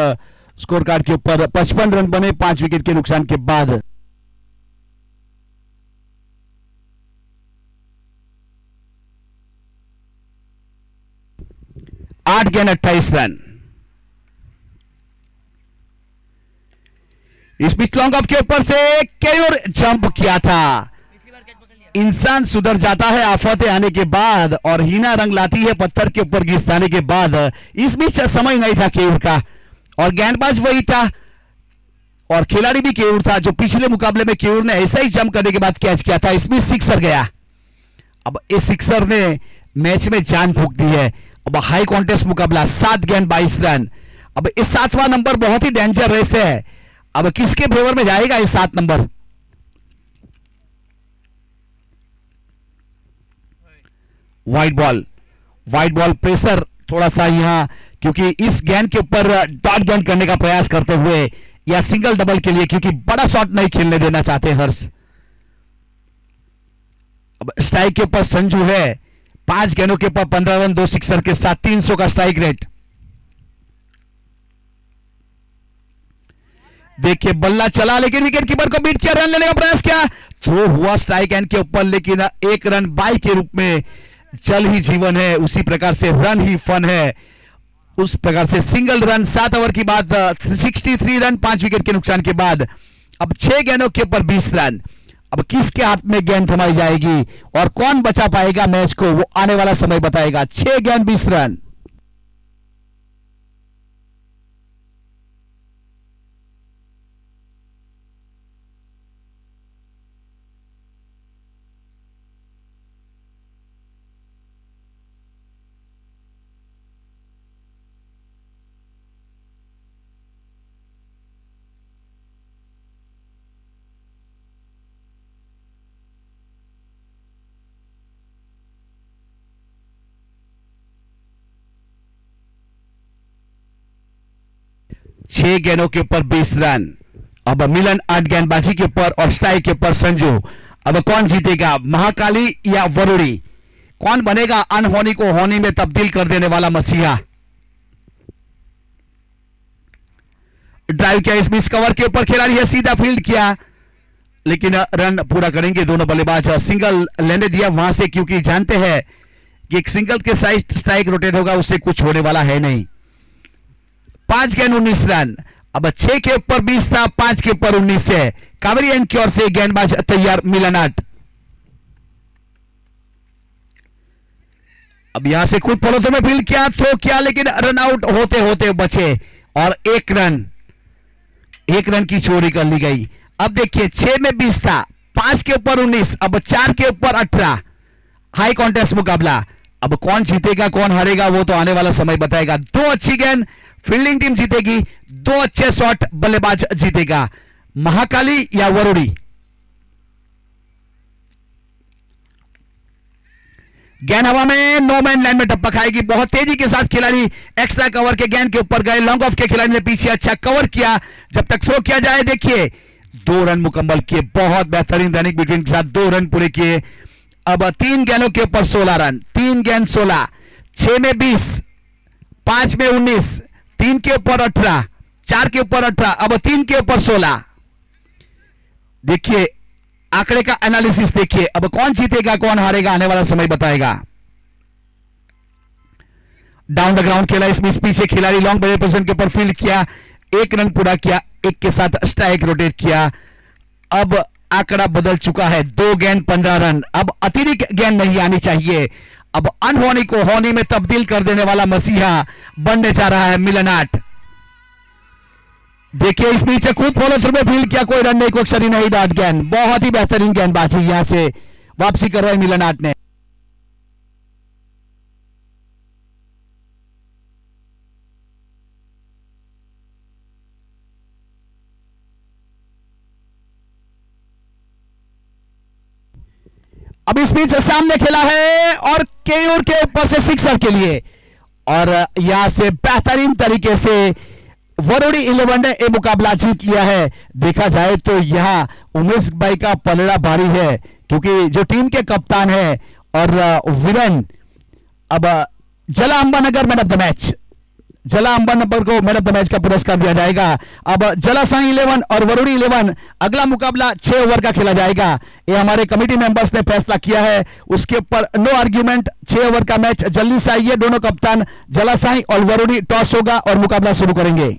[SPEAKER 1] स्कोर कार्ड के ऊपर 55 रन बने 5 विकेट के नुकसान के बाद। आठ गेंद 28 रन। इस बीच लॉन्ग ऑफ के ऊपर से केयूर जंप किया था। इंसान सुधर जाता है आफतें आने के बाद और हीना रंग लाती है पत्थर के ऊपर घिसाने के बाद। इस बीच समय नहीं था केयूर का और गेंदबाज वही था और खिलाड़ी भी केयूर था जो पिछले मुकाबले में केयूर ने ऐसा ही जंप करने के बाद कैच किया था। इसमें सिक्सर गया। अब इस सिक्सर ने मैच में जान फूंक दी है। अब हाई कॉन्टेस्ट मुकाबला 7 गेंद 22 रन। अब इस 7वां नंबर बहुत ही डेंजर रेस है। अब किसके फेवर में जाएगा ये 7 नंबर? व्हाइट बॉल प्रेशर थोड़ा सा यहां, क्योंकि इस गेंद के ऊपर डॉट गेंद करने का प्रयास करते हुए या सिंगल डबल के लिए, क्योंकि बड़ा शॉट नहीं खेलने देना चाहते हर्ष। अब स्ट्राइक के ऊपर संजू है, 5 गेंदों के ऊपर 15 रन 2 सिक्सर के साथ 300 का स्ट्राइक रेट। देखिए बल्ला चला, लेकिन विकेट कीपर को बीट किया, रन लेने का प्रयास किया, थ्रो हुआ स्ट्राइक एंड के ऊपर, लेकिन 1 रन बाई के रूप में जल ही जीवन है, उसी प्रकार से रन ही फन है। उस प्रकार से सिंगल रन 7 ओवर की बाद 63 रन 5 विकेट के नुकसान के बाद अब 6 गेंदों के ऊपर 20 रन। अब किसके हाथ में गेंद थमाई जाएगी और कौन बचा पाएगा मैच को, वो आने वाला समय बताएगा। 6 गेंद 20 रन। छह गेंदों के ऊपर 20 रन। अब मिलन 8 गेंदबाजी के ऊपर और स्ट्राइक के ऊपर संजू। अब कौन जीतेगा, महाकाली या वरुड़ी? कौन बनेगा अनहोनी को होनी में तब्दील कर देने वाला मसीहा? ड्राइव किया, इस मिस कवर के ऊपर खिलाड़ी है, सीधा फील्ड किया, लेकिन रन पूरा करेंगे दोनों बल्लेबाज। सिंगल लेने दिया वहां से, क्योंकि जानते हैं कि एक सिंगल के साइड स्ट्राइक रोटेट होगा, उससे कुछ होने वाला है नहीं। 5 गेंद 19 रन। अब 6 के ऊपर 20 था, 5 के ऊपर 19 है। कावेरी एंड की ओर से गेंदबाज तैयार, मिलन 8। अब यहां से खुद फॉलो में फील्ड किया, थ्रो किया, लेकिन रन आउट होते होते बचे और 1 रन की चोरी कर ली गई। अब देखिए 6 में 20 था, 5 के ऊपर 19, अब 4 के ऊपर 18। हाई कॉन्टेस्ट मुकाबला। अब कौन जीतेगा कौन हारेगा वो तो आने वाला समय बताएगा। 2 अच्छी गेंद फील्डिंग टीम जीतेगी, 2 अच्छे शॉट बल्लेबाज जीतेगा, महाकाली या वरुड़ी? गेंद हवा में, नो मैन लाइन में टप्पा खाएगी, बहुत तेजी के साथ खिलाड़ी एक्स्ट्रा कवर के गेंद के ऊपर गए, लॉन्ग ऑफ के खिलाड़ी ने पीछे अच्छा कवर किया, जब तक थ्रो किया जाए। देखिए 2 रन मुकम्मल किए, बहुत बेहतरीन रनिंग बिटवीन के साथ 2 रन पूरे किए। अब 3 गेंदों के ऊपर 16 रन, 3 गेंद 16, 6 में 20, 5 में 19, 3 के ऊपर 18, 4 के ऊपर 18, अब 3 के ऊपर 16। देखिए आंकड़े का एनालिसिस देखिए, अब कौन जीतेगा कौन हारेगा आने वाला समय बताएगा। डाउन द ग्राउंड खेला, इसमें पीछे खिलाड़ी लॉन्ग बॉल पोजीशन के ऊपर फील्ड किया, 1 रन पूरा किया, 1 के साथ स्ट्राइक रोटेट किया। अब आंकड़ा बदल चुका है, 2 गेंद 15 रन। अब अतिरिक्त गेंद नहीं आनी चाहिए। अब अनहोनी को होनी में तब्दील कर देने वाला मसीहा बनने जा रहा है मिलन 8। देखिए इस बीच खुद फॉलो थ्रू में फील्ड किया, कोई रन नहीं, कोई अक्षर नहीं, डॉट गेंद। बहुत ही बेहतरीन गेंदबाजी, यहां से वापसी कर रहे हैं मिलन 8 ने। अब इस बीच सामने खेला है और केयूर के ऊपर से सिक्सर के लिए, और यहां से बेहतरीन तरीके से वरुड़ी 11 ने यह मुकाबला जीत लिया है। देखा जाए तो यहां उमेश भाई का पलड़ा भारी है, क्योंकि जो टीम के कप्तान है और वीरन। अब जला Ambanagar man of the match, जला अंबानगर को मैन ऑफ द मैच का पुरस्कार दिया जाएगा। अब जला साई 11 और वरुड़ी 11, अगला मुकाबला 6 ओवर का खेला जाएगा। ये हमारे कमेटी मेंबर्स ने फैसला किया है, उसके ऊपर नो आर्ग्यूमेंट। 6 ओवर का मैच जल्दी से आइए, दोनों कप्तान जला साई और वरुड़ी टॉस होगा और मुकाबला शुरू करेंगे।